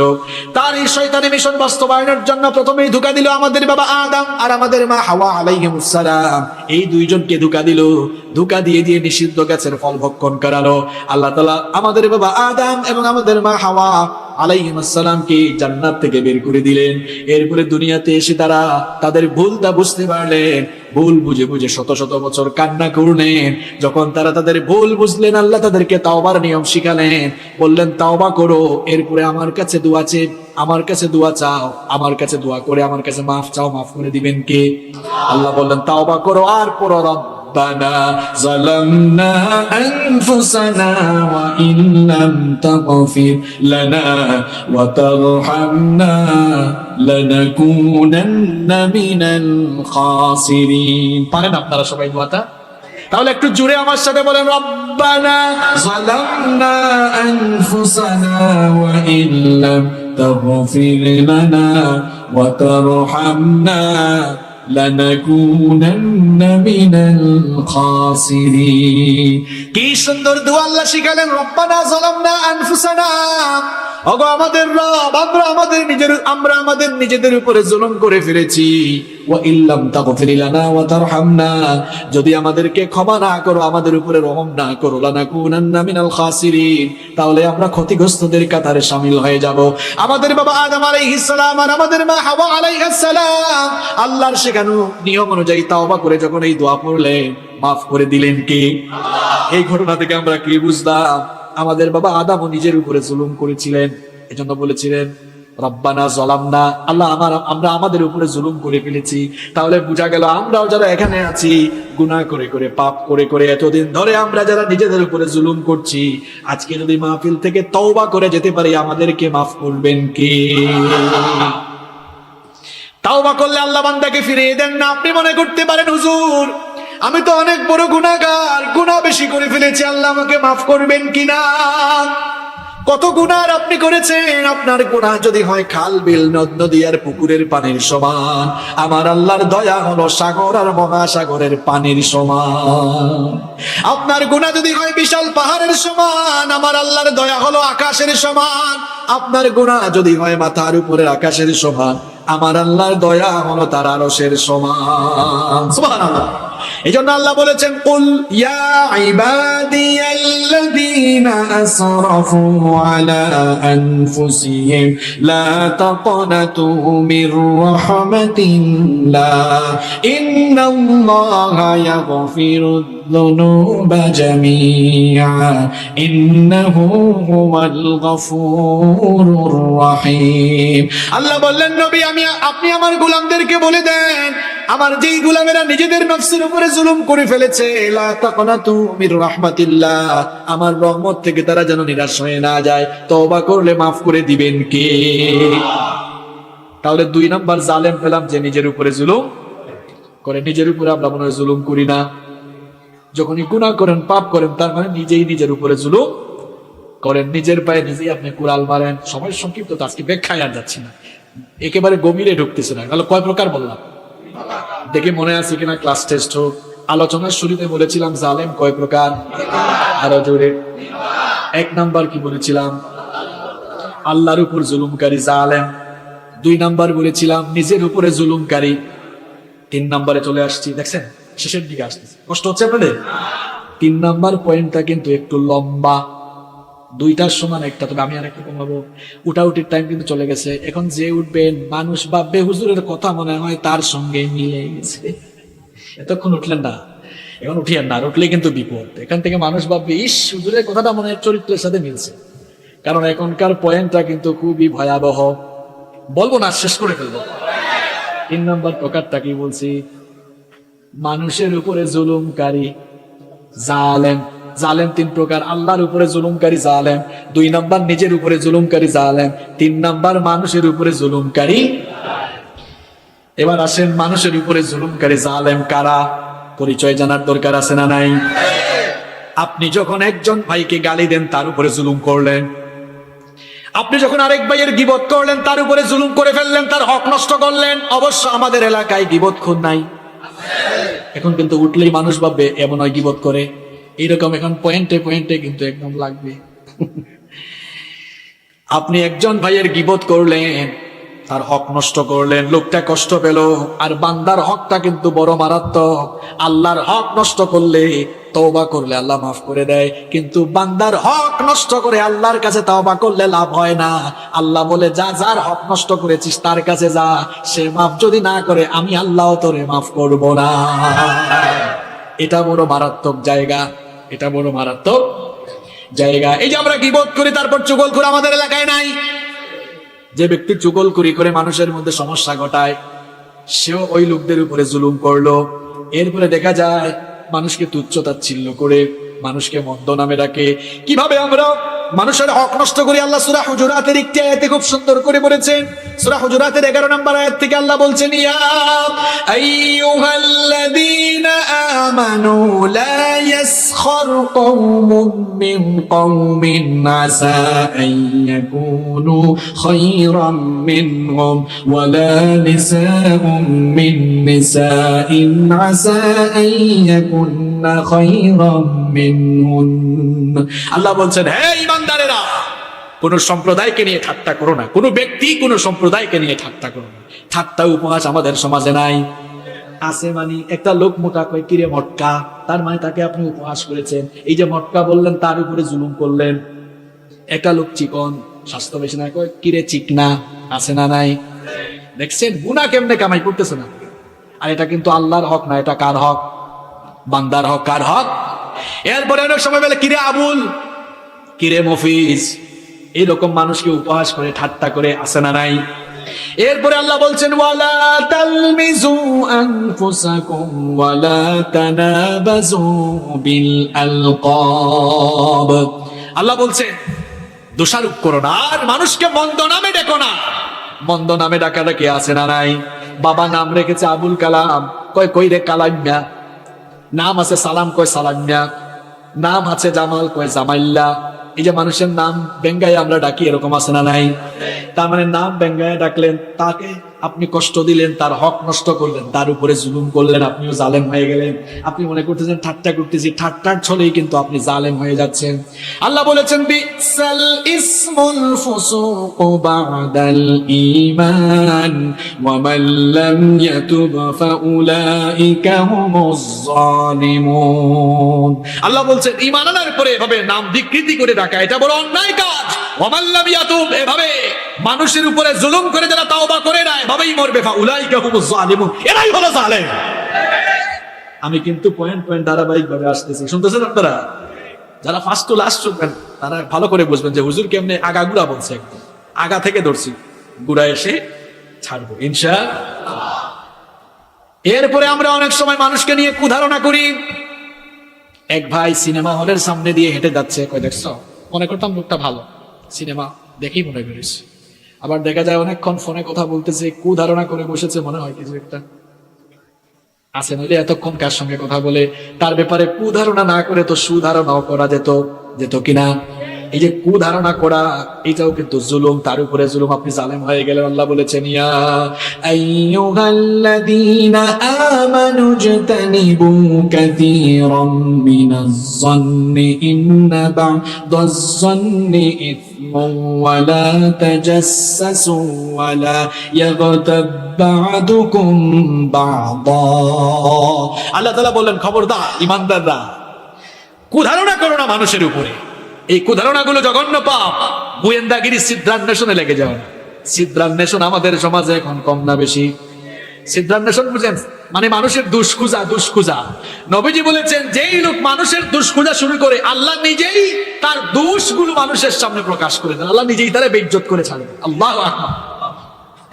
তার এই শয়তানি মিশন বাস্তবায়নের জন্য প্রথমেই ধোঁকা দিল আমাদের বাবা আদম আর আমাদের মা হাওয়া আলাইহিমুস সালাম। এই দুইজনকে ধোঁকা দিল, ধোঁকা দিয়ে দিয়ে নিষিদ্ধ গাছের ফল ভক্ষণ করালো। আল্লাহ তাআলা আমাদের বাবা আদম এবং আমাদের মা হাওয়া আলাইহিমুস সালামকে জান্নাত থেকে বের করে দিলেন। এরপরে দুনিয়াতে এসে তারা তাদের ভুলটা বুঝতে পারলেন, ভুল বুঝে বুঝে শত শত বছর কান্না করলেন। যখন তারা তাদের ভুল বুঝলেন, আল্লাহ তাদেরকে তাওবার নিয়ম শিখালেন, বললেন তাওবা করো, এরপরে আমার কাছে দোয়া চেয়ে, আমার কাছে দোয়া চাও, আমার কাছে দোয়া করে আমার কাছে মাফ চাও, মাফ করে দিবেন কে? আল্লাহ বললেন তাওবা করো আর পড়ো, ربنا ظلمنا أنفسنا وإن لم تغفر لنا وترحمنا لنكونن من الخاسرين। পারেন আপনারা সবাই দোয়াটা? তাহলে একটু জুড়ে আমার সাথে বলেন, রব্বানা যালামনা আনফুসানা ওয়া ইন লাম তাগফির লানা ওয়া তারহামনা লানাকুনান্না মিনাল খাসিরিন। কি সুন্দর দোয়া আল্লাহ শিখালেন, রব্বানা যালামনা আনফুসানা, ওগো আমাদের রব, আমরা আমাদের নিজেদের উপরে জুলুম করে ফেলেছি। ওয়া ইল্লাম তাগফির লানা ওয়া তারহামনা, যদি আমাদেরকে ক্ষমা না করো, আমাদের উপরে রহম না করো, লানাকুনান্না মিনাল খাসিরিন, তাহলে আমরা ক্ষতিগ্রস্তদের কাতারে শামিল হয়ে যাব। আমাদের বাবা আদম আলাইহিস সালাম আর আমাদের মা হাওয়া আলাইহিস সালাম আল্লাহর শেখানো নিয়ম অনুযায়ী তাওবা করে যখন এই দোয়া পড়লেন, মাফ করে দিলেন কে? এই ঘটনা থেকে আমরা কি বুঝলাম? আমাদের বাবা আদমও নিজের উপরে জুলুম করেছিলেন, এজন্য বলেছিলেন রব্বানা যালামনা, আল্লাহ আমরা আমাদের উপরে জুলুম করে ফেলেছি। তাহলে বোঝা গেল আমরাও যারা এখানে আছি, গুনাহ করে করে, পাপ করে করে, এতদিন ধরে আমরা যারা নিজেদের উপরে জুলুম করছি, আজকে যদি মাহফিল থেকে তওবা করে যেতে পারি, আমাদেরকে মাফ করবেন কে? তওবা করলে আল্লাহ বান্দাকে ফিরিয়ে দেন না। আপনি মনে করতে পারেন, হুজুর আমি তো অনেক বড় গুনাহগার, গুনাহ বেশি করে ফেলেছি, আল্লাহ আমাকে মাফ করবেন কিনা? কত গুনাহ আপনি করেছেন, আপনার গুনাহ যদি হয় খাল বিল নদ নদী আর পুকুরের পানির সমান, আমার আল্লাহর দয়া হলো সাগর আর মহাসাগরের পানির সমান। আপনার গুনাহ যদি হয় বিশাল পাহাড়ের সমান, আমার আল্লাহর দয়া হলো আকাশের সমান। আপনার গুনাহ যদি হয় মাথার উপরের আকাশের সমান, আমার আল্লাহর দয়া হলো তার আরশের সমান। সুবহানাল্লাহ। এজন্য আল্লাহ বলেছেন, কুল ইয়া ইবাদিয়াল্লাযীনা আসরাফু আলা আনফুসিহিম লা তাকনাতু মির রাহমাতিল্লাহ ইন্নাল্লাহা ইয়াগফিরুয যুনুবা জামিআ ইন্নাহু হুয়াল গফুরুর রহিম। আল্লাহ বললেন, নবী আপনি আমার গোলামদেরকে বলে দেন, আমার যেই গোলামেরা নিজেদের নফসের উপরে জুলুম করে ফেলেছে, লা তাকনাতু মির রাহমাতিল্লাহ, আমার রহমত থেকে তারা যেন নিরাশ হয়ে না যায়, তওবা করলে মাফ করে দিবেন কে? তাহলে 2 নাম্বার জালেম পেলাম, যে নিজের উপরে জুলুম করে। নিজের উপরে আমরা মনে হয় জুলুম করি না। যখনই গুনাহ করেন, পাপ করেন, তার মানে নিজেই নিজের উপরে জুলুম করেন, নিজের পায়ে নিজেই আপনি কুড়াল মারেন। সময় সংক্ষিপ্ত, তো আজকে ব্যাখ্যায় আর যাচ্ছি না, একেবারে গভীরে ঢুকতেছে না। তাহলে কয় প্রকার বললাম দেখে মনে আছে কিনা? ক্লাস টেস্ট হোক। আলোচনার শুরুতে বলেছিলাম জালেম কয় প্রকার, আরো জোরে। 1 নাম্বার কি বলেছিলাম? আল্লাহর উপর জুলুমকারী জালেম। 2 নাম্বার বলেছিলাম নিজের উপরে জুলুমকারী। 3 নাম্বারে চলে আসছি, দেখছেন শেষের দিকে আসতেছে, কষ্ট হচ্ছে আপনাদের? 3 নাম্বার পয়েন্টটা কিন্তু একটু লম্বা, 2টার সমান একটা, তবে আমি আর একটু কমাবো। উঠাউটির টাইম কিন্তু চলে গেছে। এখন যে উঠবেন, মানুষ ভাববে হুজুরের কথা মনে হয় তার সঙ্গে মিলে গেছে। এতক্ষণ উঠলেন না, এখন উঠিয়েন না, আর উঠলে কিন্তু বিপদ। এখান থেকে মানুষ ভাববে, ইস হুজুরের কথাটা মনে হয় চরিত্রের সাথে মিলছে। কারণ এখনকার পয়েন্টটা কিন্তু খুবই ভয়াবহ। বলবো না, শেষ করে ফেলবো। 3 নাম্বার প্রকারটা কি বলছি? মানুষের উপরে জুলুমকারী জালেম। জালেম 3 প্রকার: আল্লাহর উপরে জুলুমকারী জালেম, 2 নাম্বার নিজের উপরে জুলুমকারী জালেম, 3 নাম্বার মানুষের উপরে জুলুমকারী। এবার আসেন, মানুষের উপরে জুলুমকারী জালেম কারা? পরিচয় জানার দরকার আছে না নাই? আপনি যখন একজন ভাইকে গালি দেন তার উপরে জুলুম করলেন, আপনি যখন আরেক ভাইয়ের গীবত করলেন তার উপরে জুলুম করে ফেললেন, তার হক নষ্ট করলেন। অবশ্য আমাদের এলাকায় গীবত খুন নাই, এখন কিন্তু উঠলেই মানুষ ভাববে এমন হয় গীবত করে, এইরকম এখন পয়েন্টে পয়েন্টে কিন্তু একদম লাগবে। আপনি একজন ভাইয়ের গীবত করলেন, তার হক নষ্ট করলেন, লোকটা কষ্ট পেল। আর বান্দার হকটা কিন্তু বড় মারাত্মক। আল্লাহর হক নষ্ট করলে, তওবা করলে আল্লাহ মাফ করে দেয়, কিন্তু বান্দার হক নষ্ট করে আল্লাহর কাছে তওবা করলে লাভ হয় না। আল্লাহ বলে, যা যার হক নষ্ট করেছিস তার কাছে যা, সে মাফ যদি না করে আমি আল্লাহ তোরে মাফ করব না। এটা বড় মারাত্মক জায়গা, এটা বড় মারাত্মক জায়গা। এই যে আমরা গীবত করি তারপর চুগলখোর আমাদের এলাকায় নাই। যে ব্যক্তি চুগলখড়ি করে মানুষের মধ্যে সমস্যা ঘটায়, সেও ওই লোকদের উপরে জুলুম করলো। এরপরে দেখা যায় মানুষকে তুচ্ছ-তাচ্ছিল্য করে, মানুষকে মন্দ নামে ডাকে। কিভাবে আমরা মানুষের হক নষ্ট করি? আল্লাহ সূরা হুজুরাতের একটি আয়াতে খুব সুন্দর করে বলেছেন। সূরা হুজুরাতের 11 নম্বর আয়াত থেকে আল্লাহ বলছেন, ইয়া আইয়ুহাল্লাযীনা আমানু লা ইয়াসখার কওমুম মিন কওমিন আসা আন ইয়াকুনু খায়রাম মিনহুম ওয়ালা নিসাউম মিন নিসাইন আসা আন ইয়াকুননা খায়রাম মিনহুন। আল্লাহ বলছেন, হে ঈমানদারেরা, কোন সম্প্রদায়কে নিয়ে ঠাট্টা করো না, কোন ব্যক্তি কোন সম্প্রদায়কে নিয়ে ঠাট্টা করো না। ঠাট্টা উপহাস আমাদের সমাজে নাই। আছে মানে একটা লোক মোটা কয় কিরে মটকা, তার মানে তাকে আপনি উপহাস করেছেন। এই যে মটকা বললেন তার উপরে জুলুম করলেন। একটা লোক চিকন, স্বাস্থ্য বেশি না, কয় কিরে চিকনা, আছে না নাই? দেখছেন গুনাহ কেমনে কামাই করতেছে না। আর এটা কিন্তু আল্লাহর হক না, এটা কার হক? বান্দার হক। কার হক? এরপরে অনেক সময় বলে কিরে আবুল, কিরে মফিজ, এরকম মানুষকে উপহাস করে ঠাট্টা করে, আছে না নাই? এরপরে আল্লাহ বলছেন, ওয়ালা তালমিজু আনফুসাকুম ওয়ালা তানাবাজু বিল আলকাব। আল্লাহ বলছেন দোষারোপ করো না, আর মানুষকে মন্দ নামে ডেকো না। মন্দ নামে ডাকাডাকি আছে না নাই? বাবা নাম রেখেছে আবুল কালাম, কয় কই রে কালামিয়া। নাম আছে সালাম, কয় সালামিয়া। নাম আছে জামাল, কয় জামাইল্লা। এই যে মানুষের নাম বেঙ্গায় আমরা ডাকি, এরকম আছে না নাই? তার মানে নাম বেঙ্গায় ডাকলেন, তাকে আপনি কষ্ট দিলেন, তার হক নষ্ট করলেন, তার উপরে জুলুম করলেন, আপনিও জালেম হয়ে গেলেন। আপনি মনে করতেছেন ঠাট্টা করতেছি, ঠাট্টার ছলেই কিন্তু আপনি জালেম হয়ে যাচ্ছেন। আল্লাহ বলেছেন, বিসাল ইসমুল ফুসুকু বাদাল ঈমান ওয়া মান লাম ইয়াতুব ফাউলাইকা হুমুজ জালিমুন। আল্লাহ বলছেন ঈমান আনার পরে এভাবে নাম বিকৃতি করে ডাকা, এটা বড় অন্যায় কাজ। ওয়া মান লাম ইয়াতুব, এভাবে মানুষের উপরে জুলুম করে যারা তাওবা করে না, এভাবেই মরবে। ফাউলাইকা হুমুজ জালিমুন, এরাই হলো জালেম। আমি কিন্তু পয়েন্ট পয়েন্ট ধারাবাহিক ভাবে আসতেছি, শুনতেছেন আপনারা? যারা ফার্স্ট টু লাস্ট শুনবেন তারা ভালো করে বুঝবেন যে হুজুর কেমনে আগাগুড়া বলছে। একদম আগা থেকে ধরছি, গুড়া এসে ছাড়বো ইনশাআল্লাহ। এরপরে আমরা অনেক সময় মানুষকে নিয়ে কুধারণা করি। এক ভাই সিনেমা হলের সামনে দিয়ে হেঁটে যাচ্ছে, কয় দেখছো, মনে করতাম লোকটা ভালো, সিনেমা দেখেই মনে করিস। আবার দেখা যায় অনেকক্ষণ ফোনে কথা বলতেছে, কুধারণা করে বসেছে, মনে হয় কিছু একটা আছে। নইলে এতক্ষণ কার সঙ্গে কথা বলে তার ব্যাপারে কুধারণা না করে তো সুধারণাও করা যেত, যেত কিনা? এই যে কুধারণা করা, এটাও কিন্তু জুলুম, তার উপরে জুলুম, আপনি জালেম হয়ে গেলেন। আল্লাহ বলেছেন, ইয়া আইয়ুহাল্লাযীনা আমানু ইজতানিবু কাসীরাম মিনাজ যান্নি ইন্না বা'দাজ যান্নি ইসমুন ওয়া লা তাজাসসাসু ওয়া লা ইয়াগতাব বা'দুকুম বা'দা। আল্লাহ তাআলা বললেন, খবরদার ঈমানদাররা, কুধারণা করো না মানুষের উপরে। এই কুধারণাগুলো জঘন্য পাপ। গোয়েন্দাগিরি, সিদ্ধান্বেষণে লেগে যাও না। সিদ্ধান্বেষণ আমাদের সমাজে এখন কম না বেশি? সিদ্ধান্বেষণ বুঝেন মানে মানুষের দুষ্খুজা, দুষ্খুজা। নবীজি বলেছেন, যেই লোক মানুষের দুষ্খুজা শুরু করে, আল্লাহ নিজেই তার দোষগুলো মানুষের সামনে প্রকাশ করে দেন, আল্লাহ নিজেই তারা বেইজ্জত করে ছাড়বেন। আল্লাহু আকবার।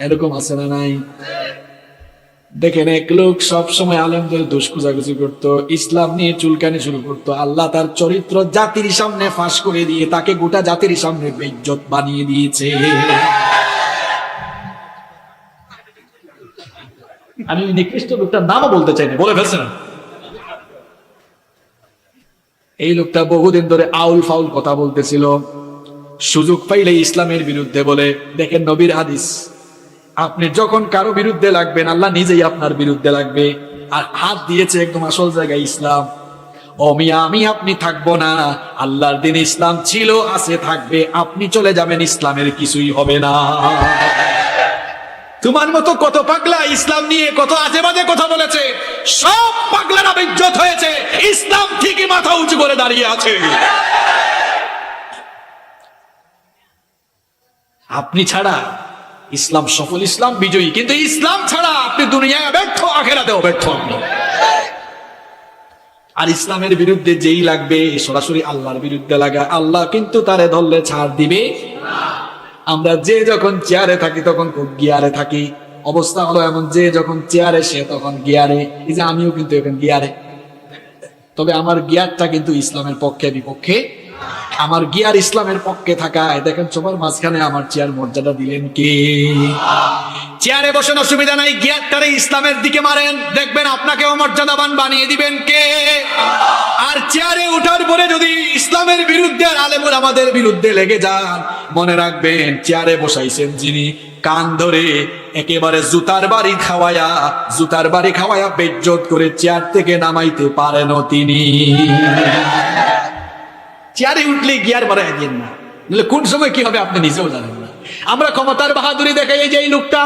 এরকম আছে না নাই? দেখেন, এক লোক সব সময় আলেমদের দোষ খোঁজাখুঁজি করতো, ইসলাম নিয়ে চুলকানি শুরু করতো। আল্লাহ তার চরিত্র জাতির সামনে ফাঁস করে দিয়ে তাকে গোটা জাতির সামনে বেইজ্জত বানিয়ে দিয়েছে। আমি নিকৃষ্ট লোকটার নামও বলতে চাই না, বলে ফেলছে না। এই লোকটা বহুদিন ধরে আউল ফাউল কথা বলতেছিল, সুযোগ পাইলে ইসলামের বিরুদ্ধে বলে। দেখেন নবীর হাদিস, আপনি যখন কারো বিরুদ্ধে লাগবেন আল্লাহ নিজেই আপনার বিরুদ্ধে লাগবে। আর হাত দিয়েছে একদম আসল জায়গায় ইসলাম। ও মিয়া, আমি আপনি থাকবো না, আল্লাহর দিন ইসলাম ছিল, আছে, থাকবে। আপনি চলে যাবেন, ইসলামের কিছুই হবে না। তোমার মতো কত পাগলা ইসলাম নিয়ে কত আজে বাজে কথা বলেছে, সব পাগলারা বেইজ্জত হয়েছে, ইসলাম ঠিকই মাথা উঁচু করে দাঁড়িয়ে আছে। আপনি ছাড়া ইসলাম সফল, ইসলাম বিজয়ী, কিন্তু ইসলাম ছাড়া আপনি দুনিয়ায় ব্যর্থ, আখেরাতেও ব্যর্থ আপনি। আর ইসলামের বিরুদ্ধে যেই লাগবে সরাসরি আল্লাহর বিরুদ্ধে লাগা, আল্লাহ কিন্তু তারে ধরলে ছাড় দিবে। আমরা যে যখন চেয়ারে থাকি তখন খুব গিয়ারে থাকি, অবস্থা হলো এমন, যে যখন চেয়ারে সে তখন গিয়ারে। এই যে আমিও কিন্তু এখন গিয়ারে, তবে আমার গিয়ারটা কিন্তু ইসলামের পক্ষে বিপক্ষে। আমার গিয়ার ইসলামের পক্ষে থাকায় দেখেন সবার মাঝখানে আমার চেয়ার মর্যাদা দিলেন কে? চেয়ারে বসেন অসুবিধা নাই, গিয়ারটারে ইসলামের দিকে মারেন, দেখবেন আপনাকেও মর্যাদাবান বানিয়ে দিবেন কে? আর চেয়ারে ওঠার পরে যদি ইসলামের বিরুদ্ধে আর আলেমুল আমাদের বিরুদ্ধে লেগে যান, মনে রাখবেন চেয়ারে বসাইছেন যিনি, কান ধরে একেবারে জুতার বাড়ি খাওয়ায়া বেজ্জত করে চেয়ার থেকে নামাইতে পারেন তিনি। চেয়ারে উঠলে গিয়ার বাড়াই দিন না, কোন সময় কি হবে আপনি নিজেও জানেন না। আমরা ক্ষমতার বাহাদুরি দেখাই, এই যে এই লোকটা,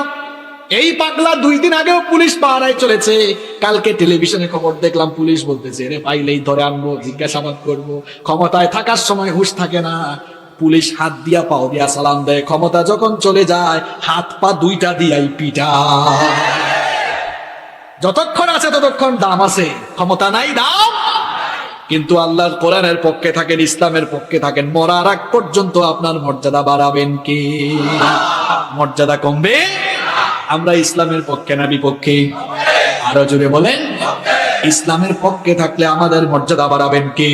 এই পাগলা 2 দিন আগেও পুলিশ পাহারায় চলেছে। কালকে টেলিভিশনে খবর দেখলাম, পুলিশ বলতেছে রে পাইলেই ধরে আনবো, জিজ্ঞাসাবাদ করবো। ক্ষমতায় থাকার সময় হুঁশ থাকে না, পুলিশ হাত দিয়া পাও দিয়া সালাম দেয়, ক্ষমতা যখন চলে যায় হাত পা দুইটা দিয়াই পিটা। যতক্ষণ আছে ততক্ষণ দাম আছে, ক্ষমতা নাই দাম। কিন্তু আল্লাহর কোরআনের পক্ষে থাকেন, ইসলামের পক্ষে থাকেন, মরার আগ পর্যন্ত আপনার মর্যাদা বাড়াবেন কে? মর্যাদা কমবে? আমরা ইসলামের পক্ষে না বিপক্ষে? আরো জোরে বলেন। ইসলামের পক্ষে থাকলে আমাদের মর্যাদা বাড়াবেন কে?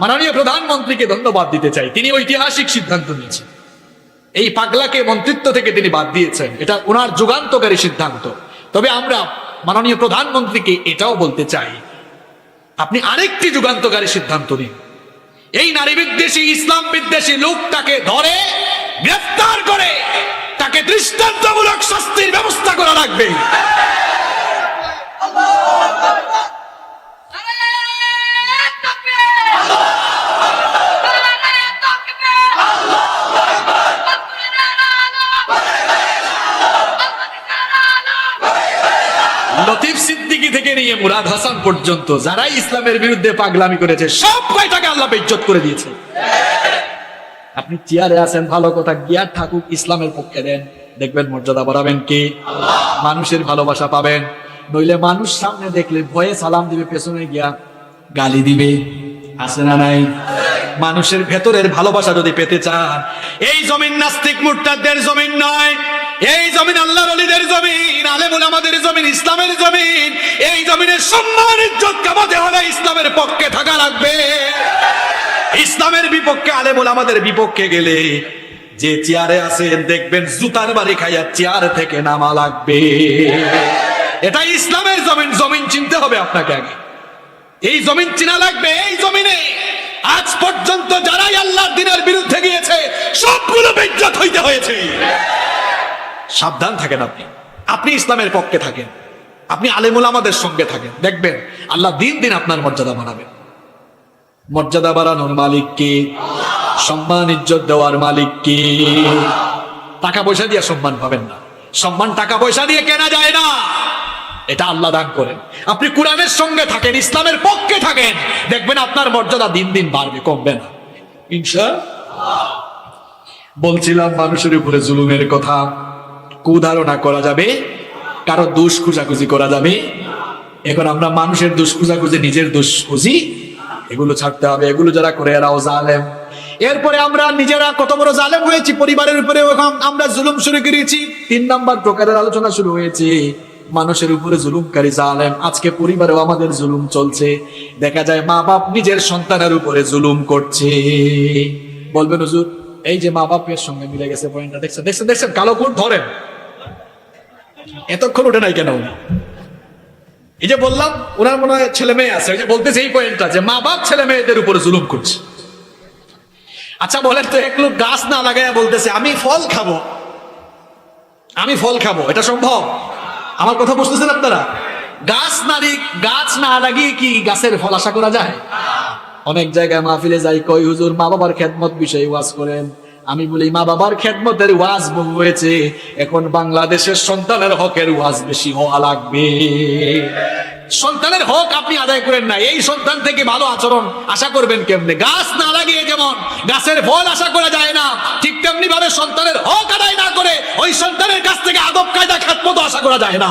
মাননীয় প্রধানমন্ত্রীকে ধন্যবাদ দিতে চাই, তিনি ঐতিহাসিক সিদ্ধান্ত নিয়েছেন। এই পাগলাকে মন্ত্রিত্ব থেকে তিনি বাদ দিয়েছেন, এটা ওনার যুগান্তকারী সিদ্ধান্ত। তবে আমরা মাননীয় প্রধানমন্ত্রীকে এটাও বলতে চাই, আপনি আরেকটি যুগান্তকারী সিদ্ধান্ত নিন। এই নারী বিদ্বেষী, ইসলাম বিদ্বেষী লোকটাকে ধরে গ্রেফতার করে তাকে দৃষ্টান্তমূলক শাস্তির ব্যবস্থা করা লাগবে। লতিফ সিদ্দিকী থেকে নিয়ে মুরাদ হাসান পর্যন্ত যারাই ইসলামের বিরুদ্ধে পাগলামি করেছে সব কয়টাকে আল্লাহ বেইজ্জত করে দিয়েছে। আপনি চেয়ারে আছেন ভালো কথা, গিয়ার থাকুক, ইসলামের পক্ষে দেন, দেখবেন মর্যাদা বাড়াবেন কে? মানুষের ভালোবাসা পাবেন। নইলে মানুষ সামনে দেখলে ভয়ে সালাম দিবে, পেছনে গিয়া গালি দিবে, আছে না নাই? মানুষের ভেতরের ভালোবাসা যদি পেতে চান, এই জমিন নাস্তিক মুরতাদদের জমিন নয়, এই জমিন আল্লাহর ওলিদের জমিন, আলেমুল আমাদের জমিন, ইসলামের জমিন। এই জমিনের সম্মান ইজ্জত কামাতে হলে ইসলামের পক্ষে থাকা লাগবে। ইসলামের বিপক্ষে, আলেমুল আমাদের বিপক্ষে গেলে যে চেয়ারে আছেন দেখবেন জুতার বাড়ি খাইয়া চেয়ার থেকে নামা লাগবে। এটা ইসলামের জমিন, জমিন চিনতে হবে আপনাকে আগে, এই জমিন চিনা লাগবে। এই জমিনে আজ পর্যন্ত যারাই আল্লাহর দ্বীনের বিরুদ্ধে গিয়েছে সবগুলো বেইজ্জত হইতে হয়েছে। সাবধান থাকেন আপনি, আপনি ইসলামের পক্ষে থাকেন, আপনি আলেমুল আমাদের সঙ্গে থাকেন, দেখবেন আল্লাহ দিন দিন আপনার মর্যাদা বাড়াবেন। মর্যাদা বাড়ানোর মালিক কে? সম্মান ইজ্জত দেওয়ার মালিক কে? টাকা পয়সা দিয়ে সম্মান পাবেন না, সম্মান টাকা পয়সা দিয়ে কেনা যায় না, এটা আল্লাহ দান করেন। আপনি কোরআনের সঙ্গে থাকেন, ইসলামের পক্ষে থাকেন, দেখবেন আপনার মর্যাদা দিন দিন বাড়বে, কমবে না ইনশাআল্লাহ। বলছিলাম মানুষের উপরে জুলুমের কথা, কুধারণা করা যাবে, কারো দোষ খুঁজাখুঁজি করা যাবে। এখন আমরা মানুষের দোষ খুঁজাখুঁজি, নিজের দোষ খুঁজি, এগুলো ছাড়তে হবে। এগুলো যারা করে এরাও জালেম। এরপরে আমরা নিজেরা কত বড় জালেম হয়েছি, পরিবারের উপরে আমরা জুলুম শুরু করেছি। 3 নাম্বার প্রকারের আলোচনা শুরু হয়েছে, মানুষের উপরে জুলুমকারী জালেম। আজকে পরিবারেও আমাদের জুলুম চলছে। দেখা যায় মা বাপ নিজের সন্তানের উপরে জুলুম করছে। বলবেন হুজুর এই যে মা বাপের সঙ্গে মিলে গেছে পয়েন্টটা, দেখছেন দেখছেন দেখছেন, কালো কোট ধরেন, এতক্ষণ ওঠে নাই কেন? এই যে বললাম ওনার মনে হয় ছেলে মেয়ে আছে, ওই যে বলতেছে এই পয়েন্টটা যে মা বাপ ছেলে মেয়েদের উপরে জুলুম করছে। আচ্ছা বলেন তো, এক লোক গাছ না লাগাইয়া বলতেছে আমি ফল খাবো, আমি ফল খাবো, এটা সম্ভব? আমার কথা বুঝতেছেন আপনারা? গাছ না লাগিয়ে কি গাছের ফল আশা করা যায়? অনেক জায়গায় মাহফিলে যাই, কই হুজুর মা বাবার খেদমত বিষয়ে ওয়াজ করেন। আমি বলি মা বাবার খেদমতের ওয়াজ বহু হয়েছে, এখন বাংলাদেশের সন্তানের হকের ওয়াজ বেশি হওয়া লাগবে। সন্তানের হক আপনি আদায় করেন না, এই সন্তান থেকে ভালো আচরণ আশা করবেন কেমনে? গাছ না লাগিয়ে যেমন গাছের ফল আশা করা যায় না, ঠিক তেমনি ভাবে সন্তানের হক আদায় না করে ওই সন্তানের কাছ থেকে আদব কায়দা খেদমত আশা করা যায় না।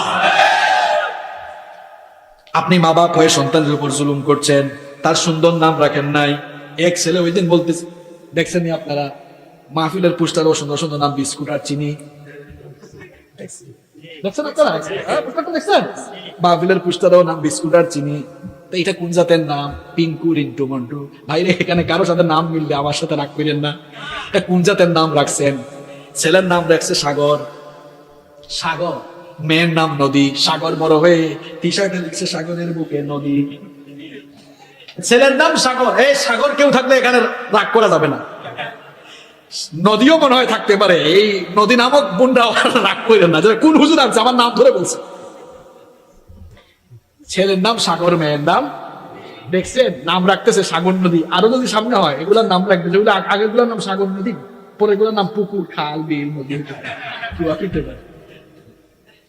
আপনি মা বাপ হয়ে সন্তানের উপর জুলুম করছেন, তার সুন্দর নাম রাখেন নাই। এক ছেলে ওই দিন বলতেছে, দেখছেন নি আপনারা মাহফিলের পোস্টারও সুন্দর সুন্দর নাম, বিস্কুট আর চিনি, দেখছেন আপনারা? দেখছেন মাহফিলের পোস্টারও নাম বিস্কুট আর চিনি। তো এটা কোন জাতের নাম? পিঙ্কু, রিন্টু, মন্টু। ভাইরে এখানে কারো সাথে নাম মিলবে আমার সাথে রাগ করেন না। এটা কোন জাতের নাম রাখছেন? ছেলের নাম রাখছে সাগর, সাগর। মেয়ের নাম নদী। সাগর বড় হয়ে টি শার্টে লিখছে সাগরের বুকে নদী। ছেলের নাম সাগর। এই সাগর কেউ থাকলে এখানে রাগ করা যাবে না। নদীও মনে হয় থাকতে পারে, এই নদী নামক বোনরা রাগ করেন না, কোন হুজুর আছে আমার নাম ধরে বলছে। ছেলের নাম সাগর, মেয়ের নাম, দেখছেন নাম রাখতেছে সাগর নদী। আরো যদি সামনে হয় এগুলার নাম রাখবে, যেগুলো আগেগুলোর নাম সাগর নদী, পরে এগুলোর নাম পুকুর, খাল, বিল, নদী।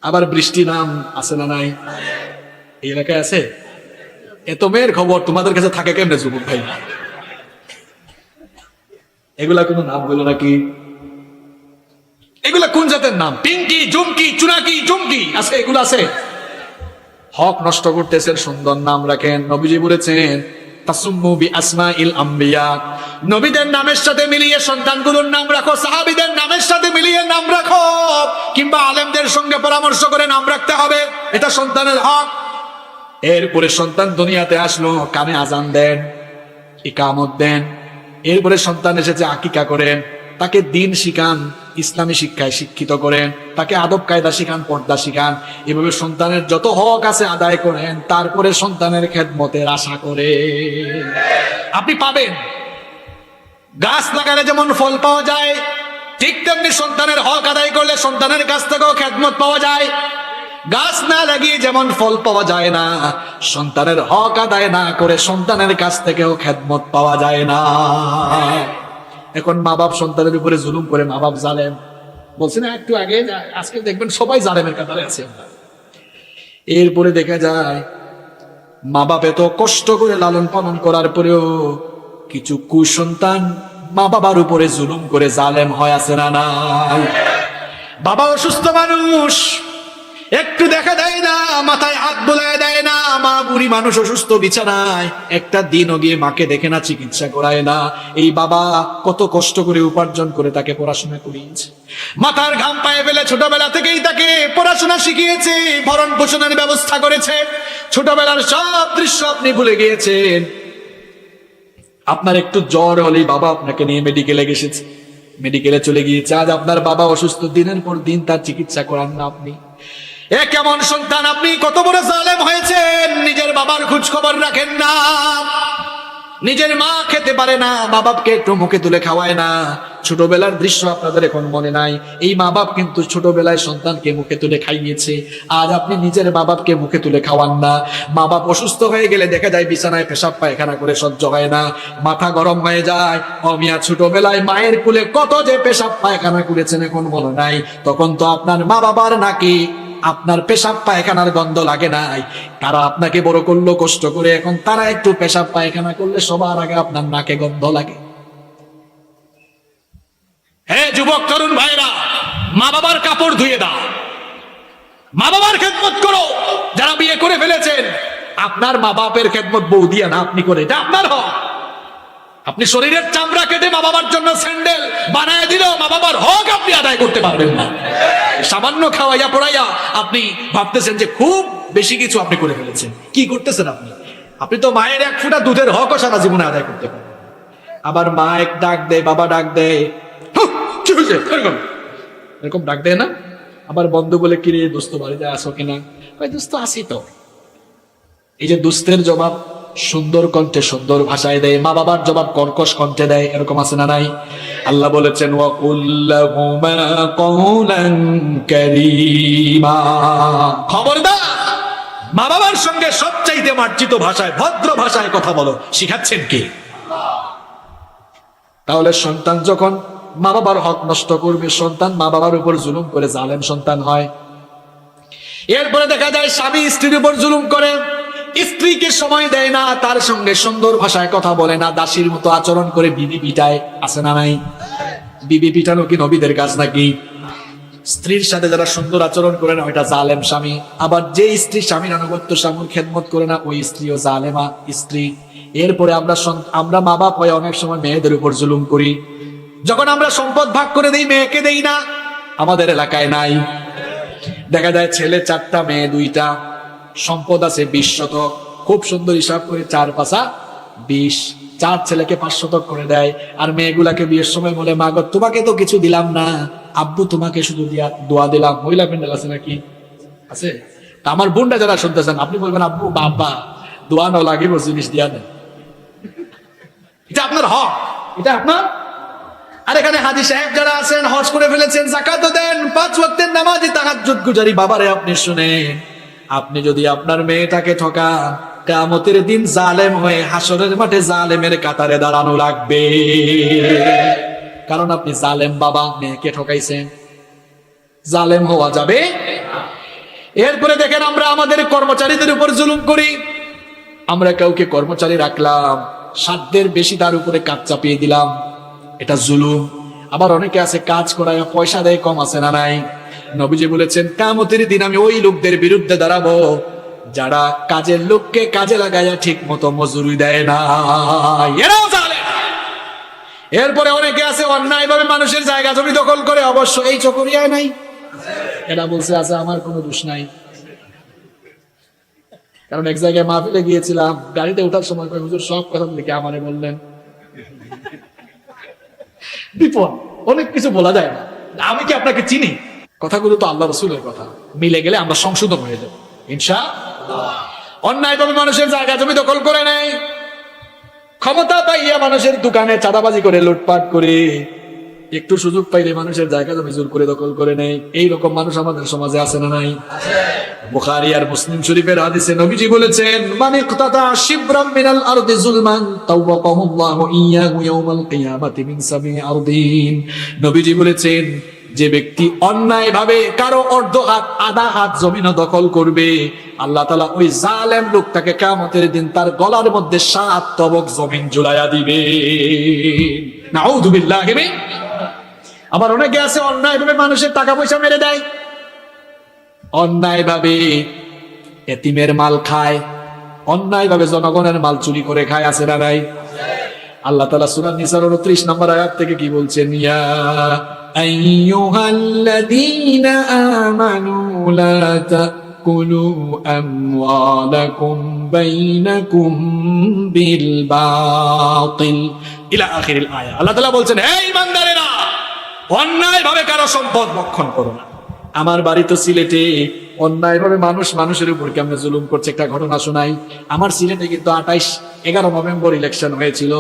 আবার বৃষ্টি নাম আছে না নাই? এই এলাকায় আছে? এত মেয়ের খবর তোমাদের কাছে থাকে কেমনে যুবক ভাই? এগুলা কোন নাম বলো নাকি? এগুলা কোন জাতের নাম? পিঙ্কি, জুমকি, চুনাকি, জুমকি আছে, এগুলো আছে। হক নষ্ট করতেছেন, সুন্দর নাম রাখেন। নবীজি বলেছেন তাসুম্মু বিআসমাইল আম্বিয়া, নবীদের নামের সাথে মিলিয়ে সন্তানগুলোর নাম রাখো, সাহাবীদের নামের সাথে মিলিয়ে নাম রাখো, কিংবা আলেমদের সঙ্গে পরামর্শ করে নাম রাখতে হবে, এটা সন্তানের হক। এরপরে সন্তান দুনিয়াতে আসলো, কানে আজান দেন, ইকামত দেন। এরপরে সন্তান এসেছে, আকিকা করেন, তাকে দিন শিখান, ইসলামী শিক্ষায় শিক্ষিত করেন, তাকে আদব কায়দা শিখান, পর্দা শিখান। এভাবে সন্তানের যত হক আছে আদায় করেন, তারপরে সন্তানের খেদমতের আশা করে আপনি পাবেন। গাছ লাগালে যেমন ফল পাওয়া যায়, ঠিক তেমনি সন্তানের হক আদায় করলে সন্তানের কাছ থেকেও খেদমত পাওয়া যায়। গাছ না লাগিয়ে যেমন ফল পাওয়া যায় না, সন্তানের হক আদায় না করে সন্তানের কাছ থেকেও খেদমত পাওয়া যায় না। এখন মা বাপ সন্তানের উপরে জুলুম করে, মা বাপ জালেম। বলছি না একটু আগে, আজকে দেখবেন সবাই জালেমের কাতারে আছে। এরপরে দেখা যায় মা বাপ এত কষ্ট করে লালন পালন করার পরেও কিছু কুসন্তান মা বাবার উপরে জুলুম করে জালেম হয়, আছে না না? বাবা অসুস্থ মানুষ, একটু দেখা দেয় না, মাথায় হাত বোলায় দেয় না। মা বুড়ি মানুষ অসুস্থ বিছানায়, একটা দিনও গিয়ে মাকে দেখে না, চিকিৎসা করায় না। এই বাবা কত কষ্ট করে উপার্জন করে তাকে পড়াশোনা করিয়েছে, মাথার ঘাম পায়ে ফেলে ছোটবেলা থেকেই তাকে পড়াশোনা শিখিয়েছে, ভরণ পোষণের ব্যবস্থা করেছে। ছোটবেলার সব দৃশ্য আপনি ভুলে গিয়েছেন। আপনার একটু জ্বর হলেই বাবা আপনাকে নিয়ে মেডিকেলে গেছেছে, মেডিকেলে চলে গিয়েছে। আজ আপনার বাবা অসুস্থ, দিনের পর দিন তার চিকিৎসা করান না আপনি। এ কেমন সন্তান আপনি? কত বড় জালেম হয়েছেন! নিজের বাবার খোঁজ খবর রাখেন না, নিজের মা খেতে পারে না, মা বাপকে একটু মুখে তুলে খাওয়ায় না। ছোটবেলার দৃশ্য আপনাদের এখন মনে নাই। এই মা বাপ কিন্তু ছোটবেলায় সন্তানকে মুখে তুলে খাইয়েছে। আজ আপনি নিজের মা বাপকে মুখে তুলে খাওয়ান না। মা বাপ অসুস্থ হয়ে গেলে দেখা যায় বিছানায় পেশাব পায়খানা করে সহ্য হয় না, মাথা গরম হয়ে যায়। অমিয়া ছোটবেলায় মায়ের কোলে কত যে পেশাব পায়খানা করেছেন এখন মনে নাই। তখন তো আপনার মা বাবার নাকি আপনার পেশাব পায়খানার গন্ধ লাগে নাই। তারা আপনাকে বড় করলো কষ্ট করে, এখন তারা একটু পেশাব পায়খানা করলে সবার আগে আপনার নাকে গন্ধ লাগে। হে যুবক তরুণ ভাইরা, মা বাবার কাপড় ধুয়ে দাও, মা বাবার খেদমত করো। যারা বিয়ে করে ফেলেছেন, আপনার মা বাপের খেদমত বউ দিয়া না আপনি করে, এটা আপনার হক। আপনি শরীরের চামড়া কেটে মা বাবার জন্য স্যান্ডেল বানায় দিলেও মা বাবার হক আপনি আদায় করতে পারবেন না। সামান্য খাওয়াইয়া পড়াইয়া আপনি ভাবতেছেন যে খুব বেশি কিছু আপনি করে ফেলেছেন। কি করতেছেন আপনি? আপনি তো মায়ের এক ফোঁটা দুধের হকও সারা জীবনে আদায় করতে পারেন। আবার মা এক ডাক দেয়, বাবা ডাক দেয়, এরকম ডাক দেয় না? আবার বন্ধু বলে, কিরে দোস্ত বাড়িতে আসো কিনা? দোস্ত আসি তো। এই যে দুস্থের জবাব সুন্দর কণ্ঠে সুন্দর ভাষায় দেয়, মা বাবার জবাব কর্কশ কণ্ঠে দেয়, এরকম আছে না নাই? আল্লাহ বলেছেন ওয়াকুল লাহুমা কওলান কারীমা, খবরদার মা বাবার সঙ্গে সবচাইতে মার্জিত ভাষায় ভদ্র ভাষায় কথা বলো। শিখাচ্ছেন কে? তাহলে সন্তান যখন মা বাবার হক নষ্ট করবে, সন্তান মা বাবার উপর জুলুম করে জালেম সন্তান হয়। এরপরে দেখা যায় স্বামী স্ত্রীর উপর জুলুম করে, স্ত্রীকে সময় দেয় না, তার সঙ্গে সুন্দর ভাষায় কথা বলে না, দাসীর মতো আচরণ করে বিবি পিটায়, আছে না নাই? বিবি পিটানো কি নবীদের কাজ নাকি? স্ত্রীর সাথে যারা সুন্দর আচরণ করে না ওইটা জালেম স্বামী। আবার যে স্ত্রী স্বামীর আনুগত্য স্বামীর খেদমত করে না ওই স্ত্রীও জালেমা স্ত্রী। এরপরে আমরা মা বাপ হয়ে অনেক সময় মেয়েদের উপর জুলুম করি। যখন আমরা সম্পদ ভাগ করে দেই, মেয়েকে দেই না। আমাদের এলাকায় নাই, দেখা যায় ছেলে 4টা মেয়ে 2টা, সম্পদ আছে 20 শতক, খুব সুন্দর হিসাব করে 4 5 20, 4 ছেলেকে 5 শতক করে দেয়। আর মেয়েগুলাকে বিয়ের সময় বলে মা গো তোমাকে তো কিছু দিলাম না, আব্বু তোমাকে শুধু দোয়া দিলাম। মহিলা প্যান্ডেল আছে নাকি? আছে। তা আমার বোনটা যারা শুনতেছেন, আপনি বলবেন আব্বু বাবা দোয়া না লাগিব, জিনিস দিয়া দেন, এটা আপনার হক, এটা আপনার। আর এখানে হাজী সাহেব যারা আছেন, হজ করে ফেলেছেন, যাকাত দেন, 5 ওয়াক্তের নামাজি, তাহাজ্জুদ গুজারি, বাবারে আপনি শুনেন, আপনি যদি আপনার মেয়েটাকে ঠকান, কিয়ামতের দিন জালেম হয়ে হাসরের মাঠে জালেমের কাতারে দাঁড়ানো লাগবে। কারণ আপনি জালেম বাবা, মেয়েকে ঠকাইছেন, জালেম হওয়া যাবে। এরপরে দেখেন আমরা আমাদের কর্মচারীদের উপর জুলুম করি। আমরা কাউকে কর্মচারী রাখলাম, সাধ্যের বেশি তার উপরে কাজ চাপিয়ে দিলাম, এটা জুলুম। আবার অনেকে আছে কাজ করায় পয়সা দেয় কম, আছে না নাই? নবীজি বলেছেন কিয়ামতের দিন আমি ওই লোকদের বিরুদ্ধে দাঁড়াবো যারা কাজের লোককে কাজে লাগাইয়া ঠিক মতো মজুরি দেয় না, এরাও জালেম। এরপরে অনেকে আছে অন্যায় ভাবে মানুষের জায়গা জমি দখল করে, অবশ্য এই চকরিয়ায় নাই, এরা বলছে আছে আমার কোনো দোষ নাই। কারণ এক জায়গায় মাহফিলে গিয়েছিলাম, গাড়িতে ওঠার সময় হুজুর সব কথা লিখে আমারে বললেন। বিপদ, অনেক কিছু বলা যায় না। আমি কি আপনাকে চিনি? কথাগুলো তো আল্লাহ রাসূলের কথা, মিলে গেলে আমরা সংশোধন হয়ে যাব ইনশাআল্লাহ। অন্যায় ভাবে মানুষের জায়গা জমি দখল করে নেয়, ক্ষমতা পাইয়া মানুষের দোকানে চাঁদাবাজি করে, লুটপাট করে, একটু সুযোগ পাইলে মানুষের জায়গা জমি জোর করে দখল করে নেয়। এইরকম মানুষ আমাদের সমাজে আছে না নাই? বুখারী আর মুসলিম শরীফের হাদিসে নবীজি বলেছেন মান ইকতাতা শিবরাম মিনাল আরদি যুলমান তাওয়াকাহুল্লাহু ইয়াহু ইয়াউমাল কিয়ামাতি মিন সাবি আরদিন। নবীজি বলেছেন যে ব্যক্তি অন্যায় ভাবে কারো অর্ধ হাত আধা হাত জমিন দখল করবে, আল্লাহ তাআলা ওই জালেম লোকটাকে কিয়ামতের দিন তার গলার মধ্যে 7 তবক জমিন ঝুলাইয়া দিবে। নাউযু বিল্লাহি মিন। আবার অনেকে আছে অন্যায় ভাবে মানুষের টাকা পয়সা মেরে দেয়, অন্যায় ভাবে এতিমের মাল খায়, অন্যায় ভাবে জনগণের মাল চুরি করে খায়, আছে না নাই? আল্লাহ তাআলা সূরা নিসার 29 নম্বর আয়াত থেকে কি বলছেন? ইয়া আইয়ুহাল্লাযীনা আমানু লা তাকুলু আমওয়ালাকুম বাইনাকুম বিল বাতিল ইলা আখিরিল আয়া। আল্লাহ তাআলা বলছেন হে ঈমানদারেরা, অন্যায় ভাবে কারো সম্পদ ভক্ষণ করো না। আমার বাড়ি তো সিলেটে, অন্যায় ভাবে মানুষের উপর কেমনে জুলুম করছে একটা ঘটনা শোনাই। আমার সিলেটে কিন্তু 11 নভেম্বর ইলেকশন হয়েছিল।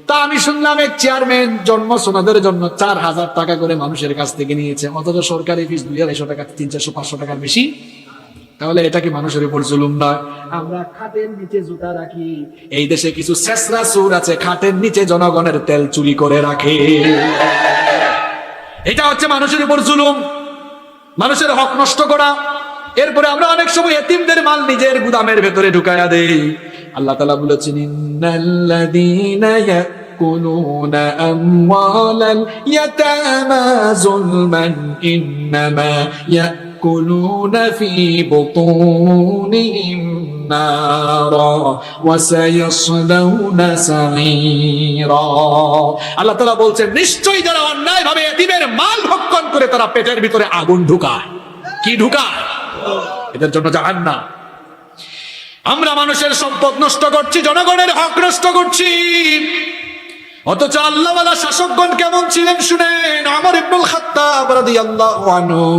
তা আমি শুনলাম এক চেয়ারম্যান জন্ম সনদের জন্য 4,000 টাকা করে মানুষের কাছ থেকে নিয়েছে, অথচ সরকারি ফিস 2,200 টাকা, 300-400 টাকার বেশি। তাহলে এটা কি মানুষের উপর জুলুম নয়? আমরা খাটের নিচে জুতা রাখি, এই দেশে কিছু ছেসরা চোর আছে খাটের নিচে জনগণের তেল চুরি করে রাখে। এটা হচ্ছে মানুষের উপর জুলুম, মানুষের হক নষ্ট করা। এরপরে আমরা অনেক সময় এতিমদের মাল নিজের গুদামের ভেতরে ঢুকায়া দেই। আল্লাহ তাআলা বলেছেন ইন্নাল্লাযীনা ইয়াকুলুনা আমওয়ালাল ইয়াতামা যুলমান ইন্নামা ইয়াকুলুনা ফি বুতুনিহিম নারা ওয়া সায়াসলাউনা সাঈরা। আল্লাহ তাআলা বলছেন নিশ্চয়ই যারা অন্যায় ভাবে এতিমের মাল ভক্ষণ করে তারা পেটের ভিতরে আগুন ঢুকায়। কি ঢুকায়? এদের জন্য জাহান্নাম। আমরা মানুষের সম্পদ নষ্ট করছি, জনগণের হক নষ্ট করছি, অথচ আল্লাহওয়ালা শাসকগণ কেমন ছিলেন শুনেন। ওমর ইবনুল খাত্তাব রাদিয়াল্লাহু আনহু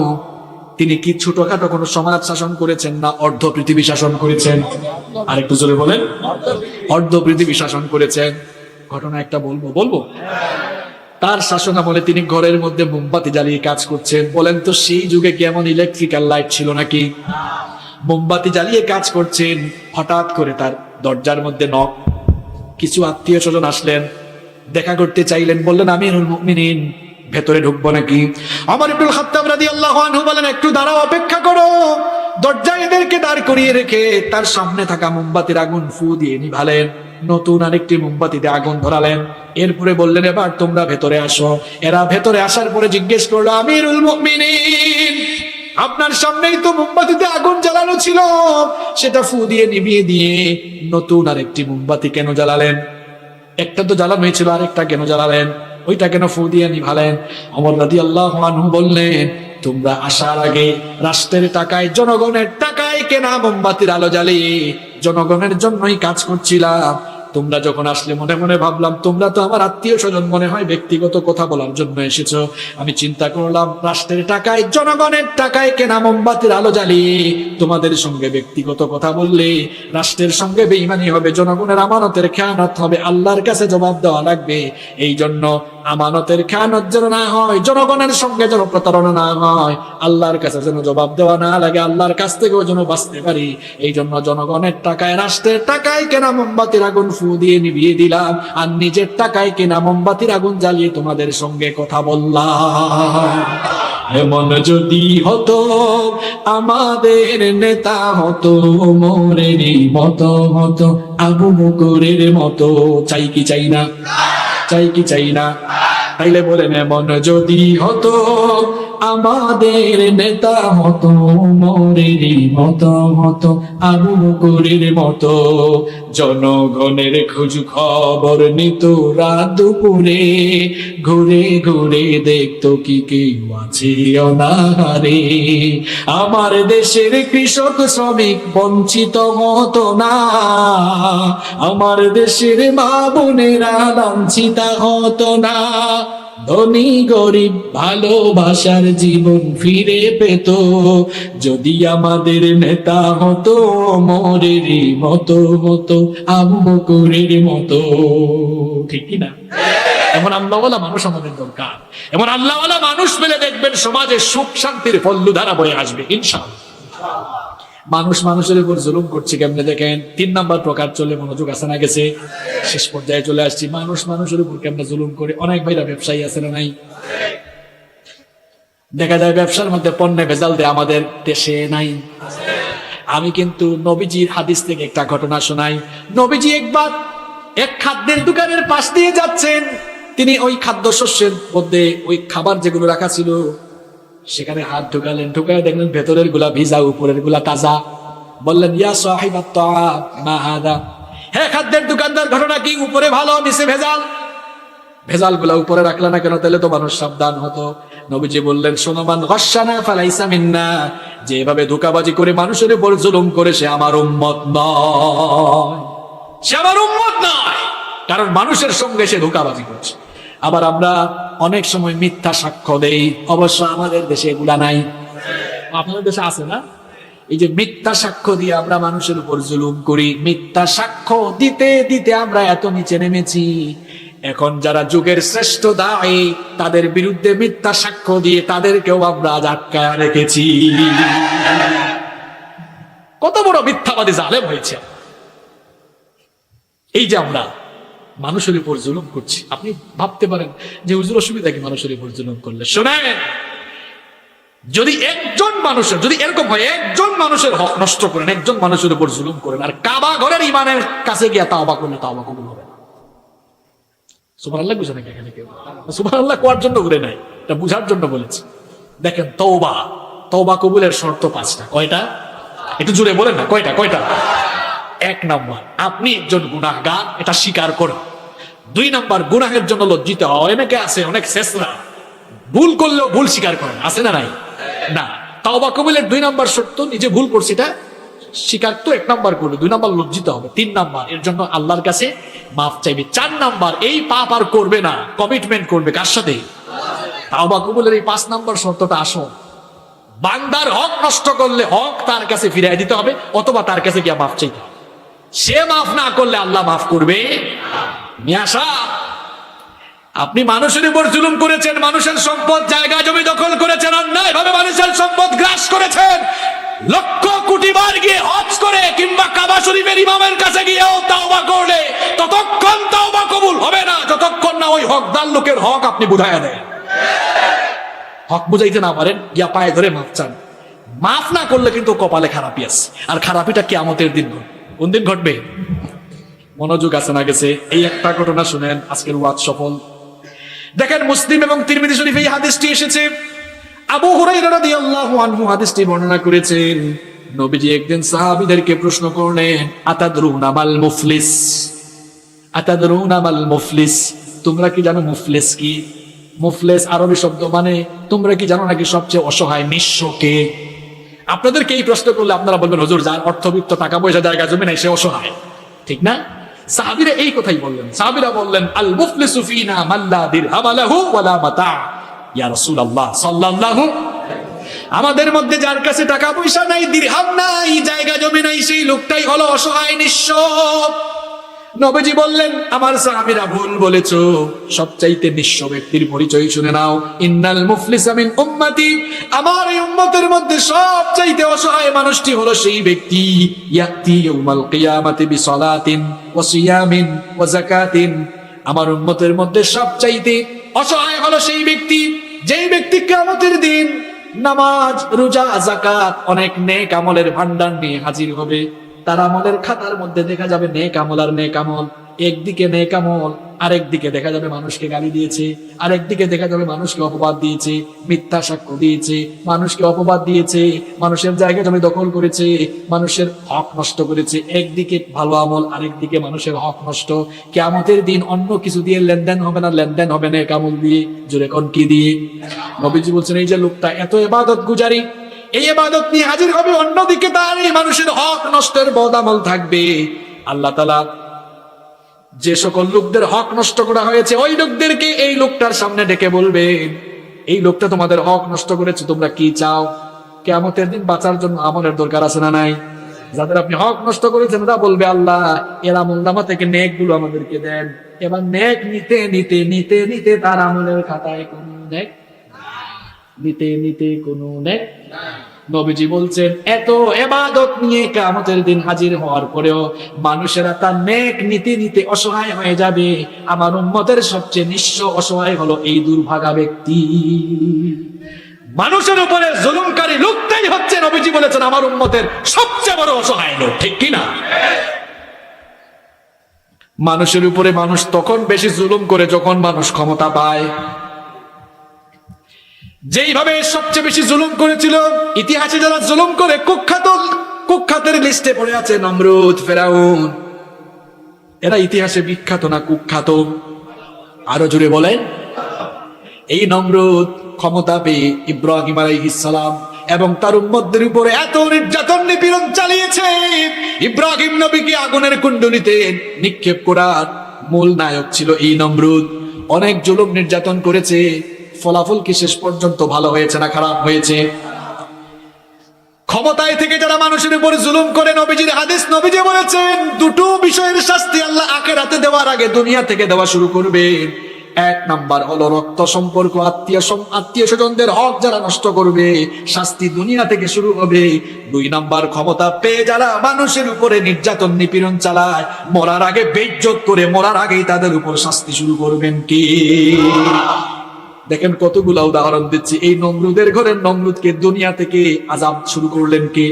তিনি কি ছোটখাটো কোনো সমাজ শাসন করেছেন না অর্ধ পৃথিবী শাসন করেছেন? আর একটু জোরে বলেন। অর্ধ পৃথিবী শাসন করেছেন। ঘটনা একটা বলবো। তার শাসনামলে তিনি ঘরের মধ্যে মোমবাতি জ্বালিয়ে কাজ করছেন। বলেন তো সেই যুগে কি এমন ইলেকট্রিক্যাল লাইট ছিল নাকি? মোমবাতি জ্বালিয়ে কাজ করছেন, হঠাৎ করে তার দরজার মধ্যে নক। কিছু আত্মীয় স্বজন আসলেন, দেখা করতে চাইলেন। বললেন, আমিরুল মুমিনিন, ভেতরে ঢুকবো নাকি? ওমর ইবনুল খাত্তাব রাদিয়াল্লাহু আনহু বলেন, একটু দাঁড়াও, অপেক্ষা করো। দরজায় এদেরকে দাঁড় করিয়ে রেখে তার সামনে থাকা মোমবাতির আগুন ফু দিয়ে নিভালেন। নতুন আরেকটি মোমবাতিতে আগুন ধরালেন। এরপরে বললেন, এবার তোমরা ভেতরে আসো। এরা ভেতরে আসার পরে জিজ্ঞেস করলো, আমিরুল মুমিনিন, আপনার সামনেই তো মোমবাতিতে আগুন জ্বালানো ছিল, সেটা ফু দিয়ে নিভিয়ে দিয়ে নতুন আরেকটি মোমবাতি কেন জ্বালালেন? একটা তো জ্বালানো হয়েছিল, আরেকটা কেন জ্বালালেন? ওইটা কেন ফু দিয়ে নিভালেন? ওমর রাদিয়াল্লাহু আনহু বললেন, তোমরা আসার আগে রাষ্ট্রের টাকায়, জনগণের টাকায় কেনা মোমবাতির আলো জ্বালিয়ে জনগণের জন্যই কাজ করছিলাম। তোমরা যখন আসলে মনে মনে ভাবলাম তোমরা তো আমার আত্মীয় স্বজন, মনে হয় ব্যক্তিগত কথা বলার জন্য এসেছো। আমি চিন্তা করলাম, রাষ্ট্রের টাকায়, জনগণের টাকায় কেনা মোমবাতির আলো জ্বালিয়ে তোমাদের সঙ্গে ব্যক্তিগত কথা বললে রাষ্ট্রের সঙ্গে বেঈমানি হবে, জনগণের আমানতের খেয়ানত হবে, আল্লাহর কাছে জবাব দেওয়া লাগবে। এই জন্য আমানতের খেয়ানত যেন না হয়, জনগণের সঙ্গে যেন প্রতারণা না হয়, আল্লাহর কাছে যেন জবাব দেওয়া না লাগে, আল্লাহর কাছ থেকেও যেন বাঁচতে পারি, এই জন্য জনগণের টাকায়, রাষ্ট্রের টাকায় কেনা মোমবাতির আগুন ফু দিয়ে নিভিয়ে দিলাম, আর নিজের টাকায় কেনা মোমবাতির আগুন জ্বালিয়ে তোমাদের সঙ্গে কথা বললাম। এমন যদি হতো আমাদের নেতা হতো মোরেরই মতো, হতো আবু বকরের মতো। চাই কি চাই না? চাই কি চাই না? তাইলে বলেন, এমন যদি হতো আমাদের নেতা হতো মোরেরই মতো, হতো আবু বকরের মতো। জনগণের খোঁজ খবর নিত রাত দুপুরে, ঘুরে ঘুরে দেখতো কি কেউ আছে অনাহারে। আমার দেশের কৃষক শ্রমিক বঞ্চিত হতো না, আমার দেশের মা বোনেরা লাঞ্ছিতা হতো না। ধনী গরিব ভালোবাসার জীবন ফিরে পেত, যদি আমাদের নেতা হতো মোরেরই মতো, হতো আবু বকরের মতো। ঠিক কি না? এমন আল্লাহওয়ালা মানুষ আমাদের দরকার। এমন আল্লাহওয়ালা মানুষ পেলে দেখবেন সমাজে সুখ শান্তির ফল্লুধারা বয়ে আসবে ইনশাআল্লাহ। মানুষ মানুষের উপর জুলুম করছে কেমনে দেখেন। 3 নাম্বার প্রকার চলে, মনোযোগ আছে না গেছে? শেষ পর্যায়ে চলে আসছি। মানুষ মানুষের উপর কেমনে জুলুম করে। অনেক ভাইরা ব্যবসায়ী আছে না নাই? দেখা যায় ব্যবসার মধ্যে পণ্যে ভেজাল দেয়, আমাদের দেশে নাই? আমি কিন্তু নবীজির হাদিস থেকে একটা ঘটনা শোনাই। নবীজি একবার এক খাদ্যের দোকানের পাশ দিয়ে যাচ্ছেন। তিনি ওই খাদ্যশস্যের মধ্যে ওই খাবার যেগুলো রাখা ছিল সেখানে হাত ঢুকালেন, ঢুকায় দেখলেন ভেতরের গুলা ভিজা, উপরের গুলা তাজা। বললেন, ইয়া সাহিবাত তাআম মা হাদা, হে খাদ্যের দোকানদার, ঘটনা কি? উপরে ভালো, নিচে ভেজাল। ভেজাল গুলা উপরে রাখলা না কেন? তাহলে তো মানুষ সাবধান হতো। নবীজি বললেন, শোনো, মান গাশশানা ফালাইসা মিন্না, যে এভাবে ধোঁকাবাজি করে মানুষের উপর জুলুম করে সে আমার উম্মত নয়, সে আমার উম্মত নয়। কারণ মানুষের সঙ্গে সে ধোঁকাবাজি করছে। আবার আমরা অনেক সময় মিথ্যা সাক্ষ্য দেই। অবশ্য আমাদের দেশে এগুলা নাই, আপনাদের দেশে আছে না? এই যে মিথ্যা সাক্ষ্য দিয়ে আমরা মানুষের উপর জুলুম করি। মিথ্যা সাক্ষ্য দিতে দিতে আমরা এত নিচে নেমেছি, এখন যারা যুগের শ্রেষ্ঠ দায়ী তাদের বিরুদ্ধে মিথ্যা সাক্ষ্য দিয়ে তাদেরকেও আমরা আটকায় রেখেছি। কত বড় মিথ্যাবাদী জালেম হয়েছে। এই যে আমরা মানুষের উপর জুলুম করছি। আপনি ভাবতে পারেন যে হুজুর অসুবিধা কি মানুষের উপর জুলুম করলে? শোনেন, যদি একজন মানুষের, যদি এরকম হয়, একজন মানুষের হক নষ্ট করেন, একজন মানুষের উপর জুলুম করেন, আর কাবা ঘরের ইমানের কাছে গিয়া তাওবা করলে তাওবা কবুল হবে না। সুবহানাল্লাহ বুঝে নাকি? এখানে কেউ সুবহানাল্লাহ কোয়ার জন্য ঘুরে নাই, এটা বুঝার জন্য বলেছি। দেখেন, তওবা, তওবা কবুলের শর্ত 5টা। কয়টা? একটু জুড়ে বলেন না, কয়টা? কয়টা? 1 নাম্বার, আপনি একজন গুনাহগার, এটা স্বীকার করেন। 2 নাম্বার, গুনাহের জন্য লজ্জিত হয়। অনেকে আছে, অনেক শেষরা ভুল করলেও ভুল স্বীকার করেন, আছে না নাই? না। তাওবা কবুলের 2 নাম্বার শর্ত, নিজে ভুল করছে এটা স্বীকার তো 1 নাম্বার করবে, 2 নাম্বার লজ্জিত হবে, 3 নাম্বার এর জন্য আল্লাহর কাছে মাফ চাইবে, 4 নাম্বার এই পাপ আর করবে না, কমিটমেন্ট করবে কার সাথে? তাওবা কবুলের এই 5 নাম্বার শর্তটা আসো বান্দার হক নষ্ট করলে হক তার কাছে ফিরিয়ে দিতে হবে, অথবা তার কাছে গিয়ে মাফ চাইতে হবে। সে মাফ না করলে আল্লাহ মাফ করবে। মিয়াশা, আপনি মানুষের উপর জুলুম করেছেন, মানুষের সম্পদ জায়গা জমি দখল করেছেন, অন্যায় ভাবে মানুষের সম্পদ গ্রাস করেছেন, লক্ষ কোটি বার গিয়ে হজ করে কিংবা কাবা শরীফের ইমামের কাছে গিয়েও তাওবা করলে ততক্ষণ তাওবা কবুল হবে না যতক্ষণ না ওই হকদার লোকের হক আপনি বুঝাইয়া দেন। হক বুঝাইতে না পারেন, ইয়া পায়ে ধরে মাফ চান। মাফ না করলে কিন্তু কপালে খারাপই আছে, আর খারাপিটা কিয়ামতের দিন ঘটবে। কোন দিন ঘটবে? মনোযোগ আছে না গেছে? এই একটা ঘটনা শুনেন, আজকের ওয়াজ সফল। দেখেন, মুসলিম এবং তিরমিজি শরীফে এই হাদিসটি এসেছে। আবু হুরায়রা রাদিয়াল্লাহু আনহু হাদিসটি বর্ণনা করেছেন। নবীজি একদিন সাহাবীদেরকে প্রশ্ন করলেন, আতাদরুনা মাল মুফলিস? আতাদরুনা মাল মুফলিস? তোমরা কি জানো মুফলিস কি? মুফলিস আরবি শব্দ মানে তোমরা কি জানো নাকি সবচেয়ে অসহায় নিঃস্ব কে? আপনাদেরকে এই প্রশ্ন করলে আপনারা বলবেন, হুজুর যার অর্থবিত্ত, টাকা পয়সা জায়গা জমি নাই সে অসহায়, ঠিক না? সাহাবীরা এই কথাই বললেন। সাহাবীরা বললেন, আল মুফলিসু ফিনা মান লা দিরহাম লাহু ওয়ালা মাতা। ইয়া রাসূলুল্লাহ সাল্লাল্লাহু, আমাদের মধ্যে যার কাছে টাকা পয়সা নাই, দিরহাম নাই, জায়গা জমি নাই, সেই লোকটাই হলো অসহায় নিঃস্ব। নবীজি বললেন, আমার সাহাবীরা ভুল বলেছো, সবচাইতে নিঃস্ব ব্যক্তির পরিচয় শুনে নাও। ইন্নাল মুফলিসা মিন উম্মতি, আমার এই উম্মতের মধ্যে সবচাইতে অসহায় মানুষটি হলো সেই ব্যক্তি, ইয়াতি ইয়াউমাল কিয়ামাতি বিসালাতিন ওয়া সিয়ামিন ওয়া যাকাতিন। আমার উম্মতের মধ্যে সবচাইতে অসহায় হলো সেই ব্যক্তি, যেই ব্যক্তি কিয়ামতের দিন নামাজ, রোজা, যাকাত, অনেক নেক আমলের ভান্ডার নিয়ে হাজির হবে। তার আমলের খাতার মধ্যে দেখা যাবে নেক আমল আর নেক আমল। একদিকে নেক আমল, আরেকদিকে দেখা যাবে মানুষকে গালি দিয়েছে, আরেকদিকে দেখা যাবে মানুষকে অপবাদ দিয়েছে, মিথ্যা সাক্ষ্য দিয়েছে, মানুষকে অপবাদ দিয়েছে, মানুষের জায়গা জমি দখল করেছে, মানুষের হক নষ্ট করেছে। একদিকে ভালো আমল, আরেকদিকে মানুষের হক নষ্ট। কিয়ামতের দিন অন্য কিছু দিয়ে লেনদেন হবে না, লেনদেন হবে নেক আমল দিয়ে। জোরে কোন কি দিয়ে? নবীজি বলছেন, এই যে লোকটা এত ইবাদত গুজারি, এই ইবাদত নিয়ে হাজির হবে, অন্যদিকে তার এই মানুষের হক নষ্টের বদ আমল থাকবে। আল্লাহ তাআলা যে সকল লোকদের হক নষ্ট করা হয়েছে, ওই লোকদেরকে এই লোকটার সামনে ডেকে বলবে, এই লোকটা তোমাদের হক নষ্ট করেছে, তোমরা কি চাও? কিয়ামতের দিন বাঁচার জন্য আমলের দরকার আছে না নাই? যাদের আপনি হক নষ্ট করেছেন ওরা বলবে, আল্লাহ এর আমলনামা থেকে নেক গুলো আমাদেরকে দেন। এবার নেক নিতে নিতে নিতে নিতে তার আমলের খাতায় কোন নেক, নিতে নিতে কোনো নেক। নবীজি বলছেন, এত ইবাদত নিয়ে কিয়ামতের দিন হাজির হওয়ার পরেও মানুষেরা তার নেক নিতে নিতে অসহায় হয়ে যাবে। আমার উম্মতের সবচেয়ে নিঃস্ব অসহায় হলো এই দুর্ভাগা ব্যক্তি। মানুষের উপরে জুলুমকারী লোকটাই হচ্ছে, নবীজি বলেছেন, আমার উম্মতের সবচেয়ে বড় অসহায় লোক, ঠিক কি না? মানুষের উপরে মানুষ তখন বেশি জুলুম করে যখন মানুষ ক্ষমতা পায়। যেইভাবে সবচেয়ে বেশি জুলুম করেছিল ইতিহাসে, যারা জুলুম করে কুখ্যাতের লিস্টে পড়ে আছে নমরুদ, ফেরাউন। এরা ইতিহাসে বিখ্যাত না কুখ্যাত? আরো জোরে বলেন। এই নমরুদ ক্ষমতা পেয়ে ইব্রাহিম আলাইহিস সালাম এবং তার উম্মতদের উপরে এত নির্যাতন নিপীড়ন চালিয়েছে। ইব্রাহিম নবীকে আগুনের কুণ্ডলিতে নিক্ষেপ করার মূল নায়ক ছিল এই নমরুদ। অনেক জুলুম নির্যাতন করেছে। ফলাফল কি শেষ পর্যন্ত ভালো হয়েছে না খারাপ হয়েছে? ক্ষমতায় থেকে যারা মানুষের উপর জুলুম করে, নবীজির হাদিস, নবীজি বলেছেন, দুটো বিষয়ের শাস্তি আল্লাহ আখিরাতে দেওয়ার আগে দুনিয়া থেকে দেওয়া শুরু করবে। এক নাম্বার হলো রক্ত সম্পর্ক, আত্মীয় স্বজনদের হক যারা নষ্ট করবে, শাস্তি দুনিয়া থেকে শুরু হবে। দুই নাম্বার, ক্ষমতা পেয়ে যারা মানুষের উপরে নির্যাতন নিপীড়ন চালায়, মরার আগে বেইজ্জত করে মরার আগেই তাদের উপর শাস্তি শুরু করবেন কি? দেখেন কতগুলা উদাহরণ দিচ্ছি। এই নমরুদের ঘরের নমরুদকে দুনিয়া থেকে আযাব শুরু করলেন কে?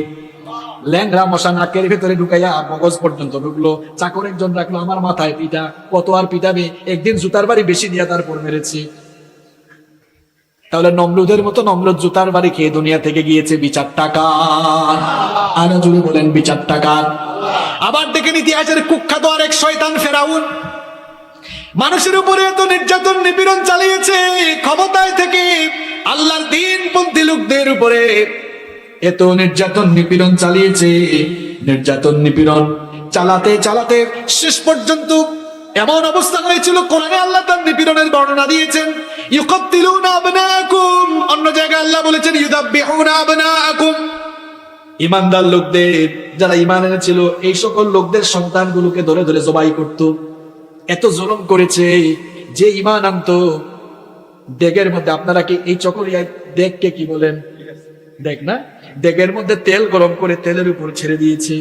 ল্যাংড়া মশা নাকের ভেতরে ঢুকাইয়া মগজ পর্যন্ত ঢুকলো। চাকর একজন রাখলো, আমার মাথায় পিটা, কত আর পিটাবে, একদিন জুতার বাড়ি বেশি দিয়া তারপর মেরেছে। তাহলে নমরুদের মতো নমরুদ জুতার বাড়ি খেয়ে দুনিয়া থেকে গিয়েছে বিচার টাকা। আরো জুড়ে বলেন বিচার টাকা। আবার দেখেন ইতিহাসের কুখ্যাত আরেক শয়তান ফেরাউন, মানুষের উপরে এত নির্যাতন নিপীড়ন চালিয়েছে। ক্ষমতায় থেকে আল্লাহর দ্বীনপন্থী লোকদের উপরে এত নির্যাতন নিপীড়ন চালিয়েছে। নির্যাতন নিপীড়ন চালাতে চালাতে শেষ পর্যন্ত এমন অবস্থা হয়েছিল, কোরআনে আল্লাহ তার নিপীড়নের বর্ণনা দিয়েছেন। ইউকাত্তিলুনা আবনাকুম, অন্য জায়গায় আল্লাহ বলেছেন ইউযাব্বিহুনা আবনাআকুম, ইমানদার লোকদের যারা ঈমান এনেছিল এই সকল লোকদের সন্তানগুলোকে ধরে ধরে জবাই করত। এত জুলুম করেছে, যে ঈমান আনতো ডেগের মধ্যে, আপনারা কি এই চকরিয়া ডেগকে কি বলেন? দেখ না, ডেগের মধ্যে তেল গরম করে তেলের উপর ছেড়ে দিয়েছে।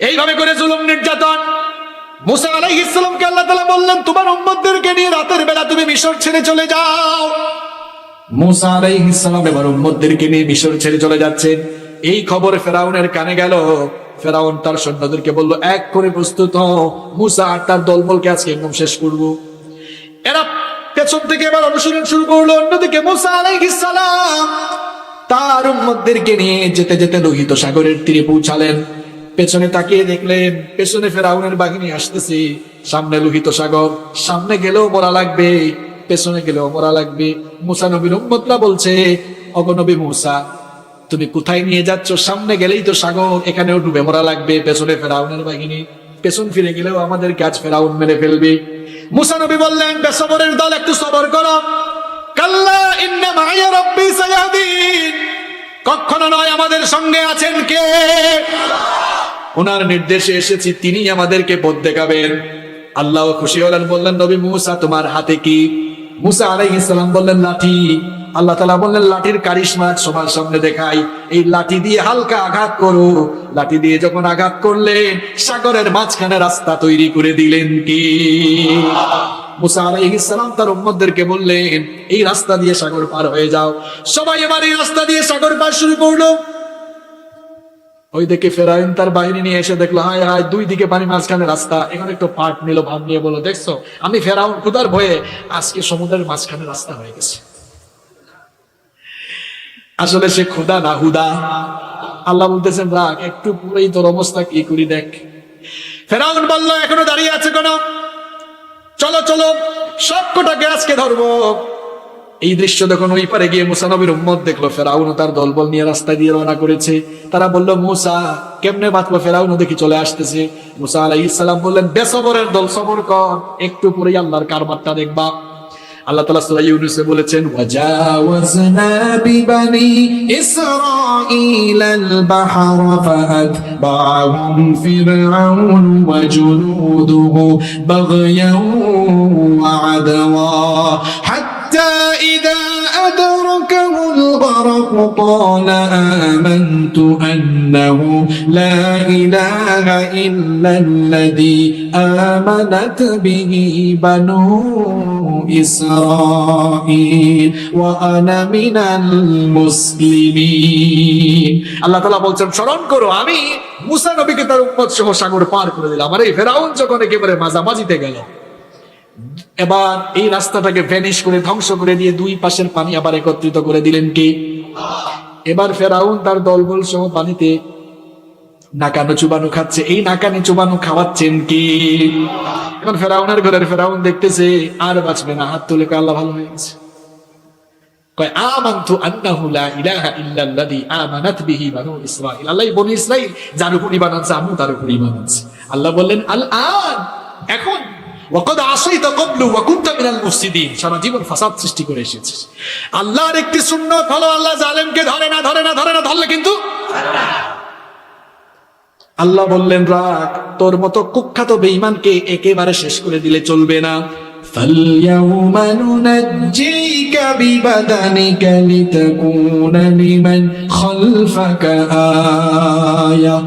এইভাবে করে জুলুম নির্যাতন। মুসা আলাইহিস সালামকে আল্লাহ তাআলা বললেন তোমার উম্মতদেরকে নিয়ে রাতের বেলা তুমি মিশর ছেড়ে চলে যাও। মুসা আলাইহিস সালাম এবার উম্মতদেরকে নিয়ে মিশর ছেড়ে চলে যাচ্ছেন। এই খবর ফেরাউনের কানে গেল। ফেরাউন তার সৈন্যদেরকে বলল এক করে প্রস্তুত হও, মুসা আর তার দলবলকে আজকে একদম শেষ করব। এরা পেছন থেকে এবার অনুসরণ শুরু করলো। অন্যদিকে মুসা আলাইহিস সালাম তার উম্মতদেরকে নিয়ে যেতে যেতে লোহিত সাগরের তীরে পৌঁছালেন। পেছনে তাকিয়ে দেখলেন পেছনে ফেরাউনের বাহিনী আসতেছে, সামনে লোহিত সাগর, সামনে গেলেও মরা লাগবে, পেছনে গেলেও মরা লাগবে। মুসা নবীর উম্মতরা বলছে ওগো নবী মুসা, তুমি কোথায় নিয়ে যাচ্ছ? সামনে গেলেই তো সাগর, এখানেও ডুবে মরা লাগবে, পেছনে ফেরাউনের বাহিনী, পেছন ফিরে গেলেও আমাদের কাজ ফেরাউন মেরে ফেলবে। মুসা নবী বললেন বেসবরের দল, একটু সবর করো। কাল্লা ইন্না মাইয়া রাব্বি সায়াহদিন, কখনো নয়, আমাদের সঙ্গে আছেন কে? ওনার নির্দেশে এসেছি, তিনি আমাদেরকে পথ দেখাবেন। আল্লাহ খুশি হলেন, বললেন নবী মুসা তোমার হাতে কি? মুসা আলাইহিস সালাম বললেন লাঠি। আল্লাহ তাআলা বললেন লাঠির কারিশমা সবার সামনে দেখাই, এই লাঠি দিয়ে হালকা আঘাত করো। লাঠি দিয়ে যখন আঘাত করলেন সাগরের মাঝখানে রাস্তা তৈরি করে দিলেন কি? মুসা আলাইহিস সালাম তার উম্মতদেরকে বললেন এই রাস্তা দিয়ে সাগর পার হয়ে যাও। সবাই এবার এই রাস্তা দিয়ে সাগর পার শুরু করলো। ওই দিকে ফেরাউন তার বাহিনী নিয়ে এসে দেখলো হায় হায়, দুই দিকে পানি, মাঝখানে রাস্তা। এখন একটু পাট নিল, ভাব নিয়ে বলো দেখছো আমি ফেরাউন ক্ষুধার ভয়ে আজকে সমুদ্রের মাঝখানে রাস্তা হয়ে গেছে। আসলে সে ক্ষুধা না হুদা। আল্লাহ বলতেছেন রাখ, একটু পুরোই তোর অবস্থা কি করি দেখ। ফেরাউন বলল এখনো দাঁড়িয়ে আছে কেন? চলো চলো, সবকটাকে আজকে ধরবো। এই দৃশ্য যখন ওই পারে গিয়ে মুসা নবীর উম্মত দেখলো ফেরাউন তার দলবল নিয়ে রাস্তা দিয়ে রওনা করেছে, তারা বলল মুসা কেমনে বাঁচবো? ফেরাউন দেখি চলে আসতেছে। মুসা আলাইহিস সালাম বললেন বেসবরের দল, সবর কর, একটু পরেই আল্লাহর কারবারটা দেখবা। আল্লাহ তাআলা সূরা ইউনূসে বলেছেন ওয়াজাওয়াজনা বিবানি ইসরাঈলাল বাহরা ফাআতবা'হুম ফিরআউন ওয়া জুনুদুহু বাগয়ান ওয়া আদওয়া হাত্তা ইযা আদরাকাহুল গরক ক্বালা আমানতু আন্নাহু লা ইলাহা ইল্লাল্লাযী আমানাত বিহি বানু ইসরাঈল ওয়া আনা মিনাল মুসলিমিন। আল্লাহ তাআলা বলছেন স্মরণ করো আমি মুসা নবীকে তার উম্মত সহ সাগর পার করে দিলাম। আর এই ফেরাউন যখন একেবারে মাঝামাঝিতে গেল, এবার এই রাস্তাটাকে ভ্যানিশ করে ধ্বংস করে দিয়ে দুই পাশের পানি আবার একত্রিত করে দিলেন কে? এবার ফেরাউন তার দলবল সহ পানিতে নাকানো চুবানো খাচ্ছে। এই নাকানি চুবানো খাওয়াচ্ছেন কি? এখন ফেরাউনের ঘরের ফেরাউন দেখতেছে আর বাঁচবে না, হাত তুলে আল্লাহ ভালো হয়ে গেছে। কয় আমানতু আন্নাহু লা ইলাহা ইল্লাল্লাযী আমানাত বিহি বানু ইসরাঈল। আল্লাহ বনি ইসরাঈল যার উপর ঈমান আনছে আমিও তার উপর ঈমান আনছি। আল্লাহ বললেন আল আন, এখন ওয়াকাদ আসাইতা ক্বাবলু ওয়া কুনতা মিনাল মুফসিদিন, সারা জীবন ফাসাদ সৃষ্টি করে এসেছিস। আল্লাহর একটি সুন্নাত হলো আল্লাহ জালেমকে ধরে না, ধরলে কিন্তু আল্লাহ বললেন রাখ, তোর মতো কুখ্যাত বেঈমানকে একেবারে শেষ করে দিলে চলবে না। ফালইয়াউমা নুনাজ্জিকা বিবাদানিকা লিতাকুনা লিমান খালফাকা আয়া।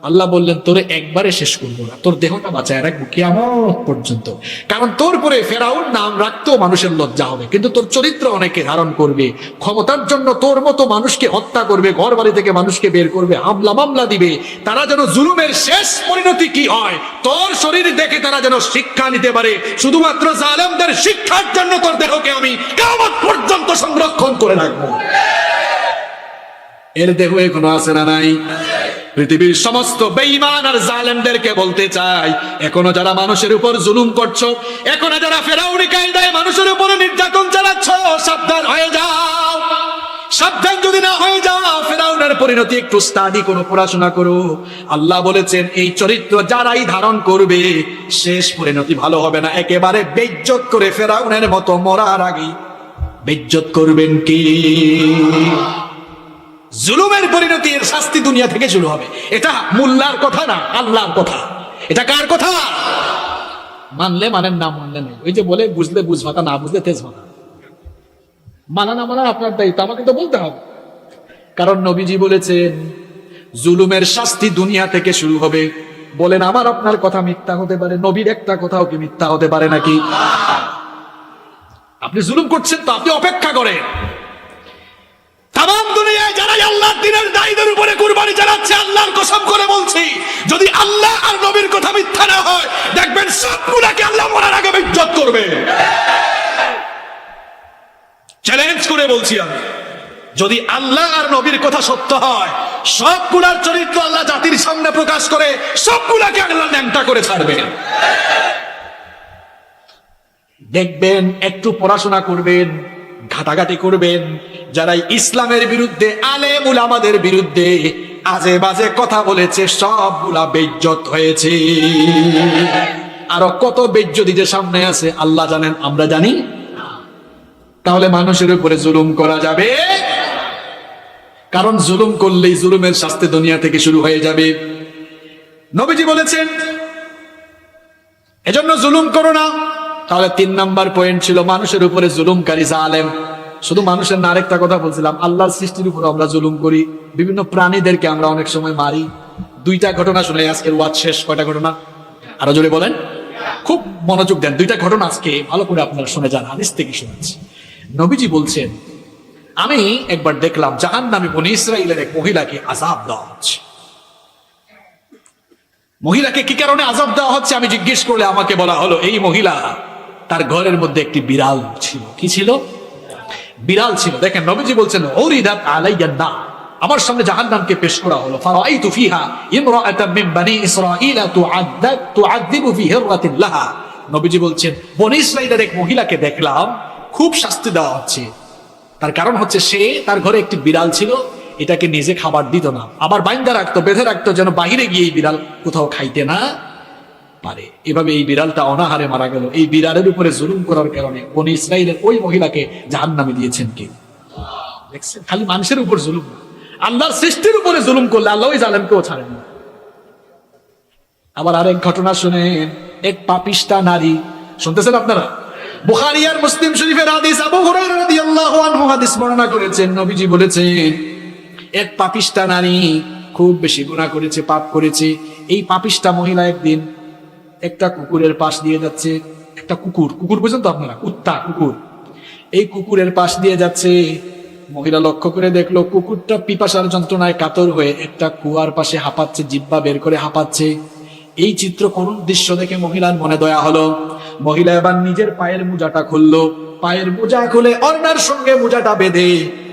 আল্লাহ বললেন তোরে একবারে শেষ করবো না, তোর দেহটা বাঁচায় রাখবো কিয়ামত পর্যন্ত। কারণ তোর পরে ফেরাউন নাম রাখতেও মানুষের লজ্জা হবে, কিন্তু তোর চরিত্র অনেকে ধারণ করবে, ক্ষমতার জন্য তোর মতো মানুষকে হত্যা করবে, ঘর বাড়ি থেকে মানুষকে বের করবে, হামলা মামলা দিবে। তারা যেন জুলুমের শেষ পরিণতি কি হয় তোর শরীর দেখে তারা যেন শিক্ষা নিতে পারে। শুধুমাত্র জালেমদের শিক্ষার জন্য তোর দেহকে আমি কিয়ামত পর্যন্ত সংরক্ষণ করে রাখবো। এর দেহ এখনো আছে না নাই? পৃথিবীর সমস্ত বেঈমান আর জালেমদেরকে বলতে চাই, এখনো যারা মানুষের উপর জুলুম করছো, এখনো যারা ফেরাউনি কায়দায় মানুষের উপরে নির্যাতন চালাচ্ছ, সাবধান হয়ে যাও। সাবধান যদি না হয়ে যাও, ফেরাউনের পরিণতি একটু স্টাডি করো, পড়াশোনা করো। আল্লাহ বলেছেন এই চরিত্র যারাই ধারণ করবে শেষ পরিণতি ভালো হবে না, একেবারে বেইজ্জত করে ফেরাউনের মতো মরার আগেই বেইজ্জত করবেন কে? জুলুমের পরিণতি, এর শাস্তি দুনিয়া থেকে শুরু হবে। এটা মোল্লার কথা না, আল্লাহর কথা। এটা কার কথা? মানলে মানেন, না মানলে নেই। ওই যে বলে বুঝলে বুঝবাতা, না বুঝলে তেজবাতা। মানা না মানা আপনার দায়িত্ব, আমাকে তো বলতে হবে। কারণ নবীজি বলেছেন জুলুমের শাস্তি দুনিয়া থেকে শুরু হবে। বলেন আমার আপনার কথা মিথ্যা হতে পারে, নবীর একটা কথাও কি মিথ্যা হতে পারে নাকি? আপনি জুলুম করছেন তো আপনি অপেক্ষা করেন। তামাম দুনিয়ায় যারা আল্লাহর দ্বীনের দায়ীদের উপরে কুরবানি চালাচ্ছে, আল্লাহর কসম করে বলছি, যদি আল্লাহ আর নবীর কথা মিথ্যা না হয়, দেখবেন সবগুলাকে আল্লাহ মরার আগে বেইজ্জত করবে। চ্যালেঞ্জ করে বলছি আমি, যদি আল্লাহ আর নবীর কথা সত্য হয়, সবগুলার চরিত্র আল্লাহ জাতির সামনে প্রকাশ করে সবগুলাকে আল্লাহ ন্যাংটা করে ছাড়বেন। দেখবেন, একটু পড়াশোনা করবেন, ঘাটাঘাটি করবেন, যারা ইসলামের বিরুদ্ধে, আলেম উলামাদের বিরুদ্ধে আজে বাজে কথা বলেছে, সবগুলা বেইজ্জত হয়েছে। আরো কত বেইজ্জতি যে সামনে আছে আল্লাহ জানেন, আমরা জানি। তাহলে মানুষের উপরে জুলুম করা যাবে? কারণ জুলুম করলেই জুলুমের শাস্তি দুনিয়া থেকে শুরু হয়ে যাবে। নবীজি বলেছেন এজন্য জুলুম করো না। তাহলে 3 নাম্বার পয়েন্ট ছিল মানুষের উপরে জুলুমকারী জালেম। শুধু মানুষের না, আরেকটা কথা বলছিলাম, আল্লাহর সৃষ্টির উপর আমরা জুলুম করি। বিভিন্ন প্রাণীদেরকে আমরা অনেক সময় মারি। 2টা ঘটনা শুনে আজকের ওয়াজ শেষ। কয়টা ঘটনা? আরো জোরে বলেন, খুব মনোযোগ দেন। 2টা ঘটনা আজকে ভালো করে আপনারা শুনে যান, হাদিস থেকে শুনেছি। নবীজি বলছেন আমি একবার দেখলাম জাহান্নামী বনী ইসরাইলের এক মহিলাকে আযাব দেওয়া হচ্ছে। মহিলাকে কি কারণে আযাব দেওয়া হচ্ছে আমি জিজ্ঞেস করলে আমাকে বলা হলো এই মহিলা, তার ঘরের মধ্যে একটি বিড়াল ছিল। কি ছিল? বিড়াল ছিল। দেখেন নবীজি বলছেন উরিদাত আলাইয়ান নার, আমার সামনে জাহান্নামকে পেশ করা হলো। ফারাইতু ফিহা ইমরাআতাম মিন বনি ইসরাঈলা তুআযযিবু ফি হিররাতিন লাহা। নবীজি বলছেন বনী ইসরাইলের এক মহিলাকে দেখলাম খুব শাস্তি দেওয়া হচ্ছে। তার কারণ হচ্ছে সে, তার ঘরে একটি বিড়াল ছিল, এটাকে নিজে খাবার দিত না, আবার বাইন্দা রাখতো, বেঁধে রাখতো, যেন বাহিরে গিয়ে এই বিড়াল কোথাও খাইতে না পারে। এভাবে এই বিড়ালটা অনাহারে মারা গেল। এই বিড়ালের উপরে জুলুম করার কারণে বনী ইসরাইলের ওই মহিলাকে জাহান্নামে দিয়েছেন কে? দেখছেন, খালি মানুষের উপর জুলুম না, আল্লাহর সৃষ্টির উপরে জুলুম করলে আল্লাহ ওই জালেমকেও ছাড়েন না। আবার আরেক ঘটনা শুনেন, এক পাপিষ্টা নারী, শুনতেছেন আপনারা? বুখারী আর মুসলিম শরীফের হাদিস, আবু হুরায়রা রাদিয়াল্লাহু আনহু হাদিস বর্ণনা করেছেন। নবীজি বলেছেন এক পাপিষ্টা নারী খুব বেশি গুনাহ করেছে, পাপ করেছে। এই পাপিষ্টা মহিলা একদিন একটা কুকুরের পাশ দিয়ে যাচ্ছে। একটা কুকুর, কুকুর বুঝেন তো আপনারা, কুত্তা, কুকুর। এই কুকুরের পাশ দিয়ে যাচ্ছে। মহিলা লক্ষ্য করে দেখলো কুকুরটা পিপাসার যন্ত্রণায় কাতর হয়ে একটা কুয়ার পাশে হাঁপাচ্ছে, জিহ্বা বের করে হাঁপাচ্ছে। এই চিত্র, করুণ দৃশ্য দেখে মহিলার মনে দয়া হলো। মহিলা এবার নিজের পায়ের মোজাটা খুললো, পায়ের মোজা খুলে অন্যার সঙ্গে মোজাটা বেঁধে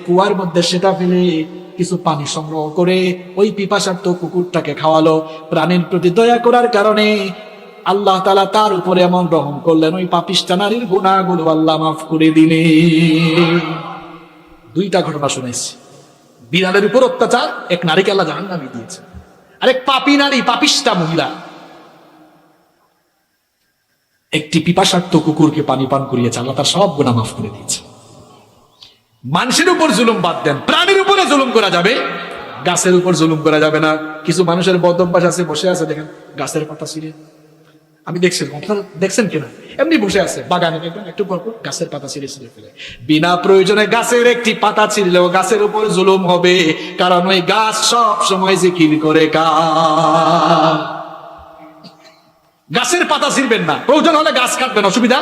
কুয়ার মধ্যে সেটা ফেলে কিছু পানি সংগ্রহ করে ওই পিপাসার্ত কুকুরটাকে খাওয়ালো। প্রাণীর প্রতি দয়া করার কারণে আল্লাহ তাআলা তার উপরে এমন রহম করলেন, ওই পাপিষ্টা নারীর গুনাহগুলো আল্লাহ মাফ করে দিলেন। 2টা ঘটনা শুনেছি। বিড়ালের উপর অত্যাচার, এক নারীকে আল্লাহ জাহান্নামে দিয়েছে। আরেক পাপী নারী, পাপিষ্টা মহিলা একটি পিপাসার্ত কুকুরকে পানি পান করিয়েছে, আল্লাহ তার সব গুনাহ মাফ করে দিয়েছে। মানুষের উপর জুলুম বাদ দেন, প্রাণীর উপরে জুলুম করা যাবে, গাছের উপর জুলুম করা যাবে না। কিছু মানুষের বদ অভ্যাস আছে, বসে আছে দেখেন গাছের পাতা ছিঁড়ে, আমি দেখছি, আপনারা দেখছেন কিনা, এমনি বসে আছে বাগানে, দেখবেন একটু পর পর গাছের পাতা ছিঁড়ে ছিঁড়ে ফেলে। বিনা প্রয়োজনে গাছের একটি পাতা ছিঁড়লেও গাছের উপর জুলুম হবে, কারণ ওই গাছ সব সময় জিকির করে কার। গাছের পাতা ছিঁড়বেন না, প্রয়োজন হলে গাছ কাটবেন, অসুবিধা,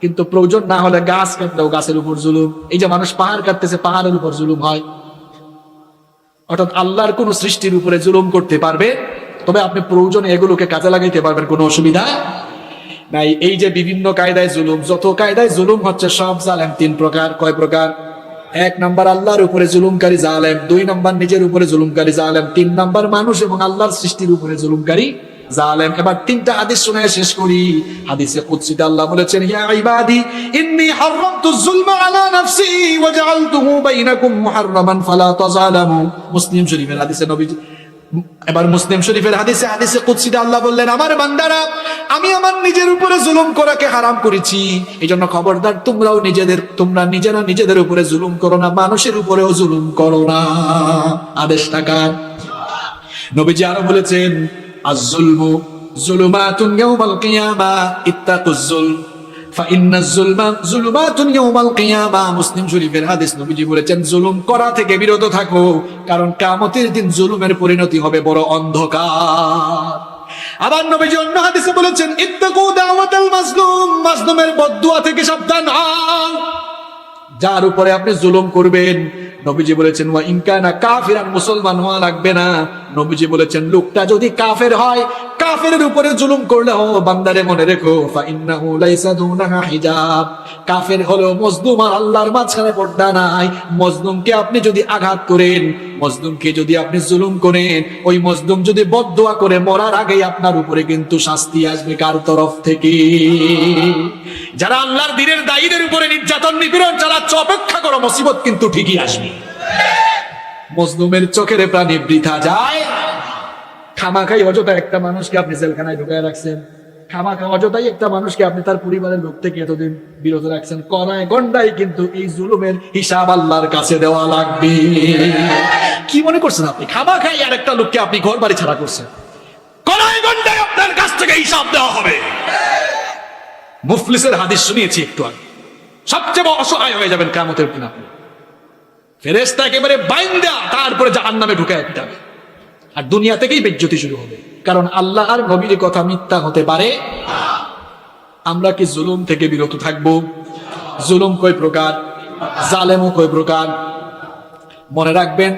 কিন্তু প্রয়োজন না হলে গাছ কাটলেও গাছের উপর জুলুম। এই যে মানুষ পাহাড় কাটতেছে, পাহাড়ের উপর জুলুম হয়। অর্থাৎ আল্লাহর কোন সৃষ্টির উপরে জুলুম করতে পারবে, তবে আপনি প্রয়োজনে এগুলোকে কাজে লাগাইতে পারবেন, কোনো অসুবিধা নাই। এই যে বিভিন্ন কায়দায় জুলুম, যত কায়দায় জুলুম হচ্ছে সব জালেম 3 প্রকার। কয় প্রকার? 1 নাম্বার আল্লাহর উপরে জুলুমকারী জালেম, 2 নাম্বার নিজের উপরে জুলুমকারী জালেম, 3 নাম্বার মানুষ এবং আল্লাহর সৃষ্টির উপরে জুলুমকারী জালেম। এবার 3টা হাদিস শুনে শেষ করি। হাদিসে কুদসিতে আল্লাহ বলেছেন, ইয়া ইবাদি ইন্নী হারামতু যুলমা আলা নাফসি ওয়া জাআলতুহু বাইনাকুম মুহাররামান ফালা তাযালামু। মুসলিম শরীফের হাদিসে নবী এবার মুসলিম শরীফের হাদিসে কুদসিতে আল্লাহ বললেন, আমার বান্দারা, আমি আমার নিজের উপরে জুলুম করাকে হারাম করেছি, এই জন্য খবরদার তোমরা নিজেরা নিজেদের উপরে জুলুম করো না, মানুষের উপরেও জুলুম করো না। আদেশটা কার? নবীজি আরো বলেছেন, আয-যুলমু যুলুমাতুন ইয়াওমাল কিয়ামা ইত্তাকুয যুলম ফাইন্নায যুলমা যুলুমাতুন ইয়াওমাল কিয়ামা। মুসলিম শরীফের হাদিস, নবীজি বলেছেন, জুলুম করা থেকে বিরত থাকো, কারণ কিয়ামতের দিন জুলুমের পরিণতি হবে বড় অন্ধকার। আবার নবীজি অন্য হাদিসে বলেছেন, ইত্তাকু দাওয়াতাল মাজলুম, মাজলুমের বদদুয়া থেকে সাবধান হও। যার উপরে আপনি জুলুম করবেন, নবীজি বলেছেন, ওয়া ইন কানা কাফিরান, মুসলমান হওয়া লাগবে না, নবীজি বলেছেন, লোকটা যদি কাফের হয়, কাফেরের উপরে জুলুম করলে বান্দারে মনে রেখো, ফা ইন্নাহু লাইসা দুনাহা হিজাব, কাফের হলো মজলুম আর আল্লাহর মাঝখানে পর্দা নাই। মজলুমকে আপনি যদি আঘাত করেন, মজলুমকে যদি আপনি জুলুম করেন, ওই মজলুম যদি বদদুয়া করে মরার আগেই আপনার উপরে কিন্তু শাস্তি আসবে কার তরফ থেকে? যারা আল্লাহর দ্বীনের দায়ীদের উপরে নির্যাতন নিপীড়ন চালাচ্ছে, অপেক্ষা করো, মুসিবত কিন্তু ঠিকই আসবে। মজলুমের চোখের প্রাণী বৃথা যায়। খামাখাই অযথা একটা মানুষকে আপনি জেলখানায় ঢুকায় রাখছেন, খামাখা অযথাই একটা মানুষকে আপনি তার পরিবারের লোক থেকে এতদিন বিরত রাখছেন, কনায় গন্ডায় কিন্তু এই জুলুমের হিসাব আল্লাহর কাছে দেওয়া লাগবে। কি মনে করছেন আপনি খামাখাই আর একটা লোককে আপনি ঘর বাড়ি ছাড়া করছেন, কনায় গন্ডায় আপনার কাছ থেকে হিসাব দেওয়া হবে। মুফলিসের হাদিস শুনিয়েছি একটু আগে, সবচেয়ে বড় অসহায় হয়ে যাবেন কিয়ামতের দিন আপনি। ফেরেশতা একেবারে বাইন্দা তারপরে জাহান্নামে ঢুকায় পিটাবে, আর দুনিয়া থেকেই বেজ্জতি শুরু হবে, কারণ আল্লাহ আর নবীর কথা মিথ্যা হতে পারে। আমরা কি জুলুম থেকে বিরত থাকবো? জুলুম কয় প্রকার, জালেমও কয় প্রকার। মনে রাখবেন,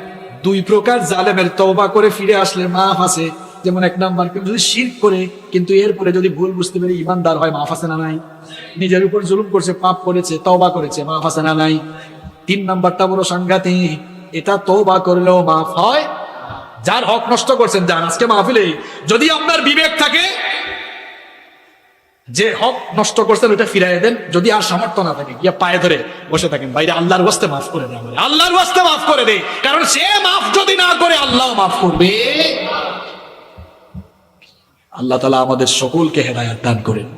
দুই প্রকার জালেমের তওবা করে ফিরে আসলে মাফ আছে। যেমন এক নাম্বার, কেউ যদি শিরক করে কিন্তু এরপরে যদি ভুল বুঝতে পেরে ইমানদার হয়, মাফ আছে না নাই? নিজের উপর জুলুম করছে, পাপ করেছে, তওবা করেছে, মাফ আছে না নাই? তিন নাম্বারটা বড় সাংঘাতিক, এটা তওবা করলেও মাফ হয়। যার হক নষ্ট করছেন, যান আজকে মাহফিলে যদি আপনার বিবেক থাকে যে হক নষ্ট করছেন ওটা ফিরাই দেন, যদি আর সামর্থ্য না থাকে গিয়া পায়ে ধরে বসে থাকেন, বাইরে আল্লাহর ওয়াস্তে মাফ করে দে, আল্লাহর ওয়াস্তে মাফ করে দে, কারণ সে মাফ যদি না করে আল্লাহ মাফ করবে। আল্লাহ তাআলা আমাদের সকলকে হেদায়েত দান করেন।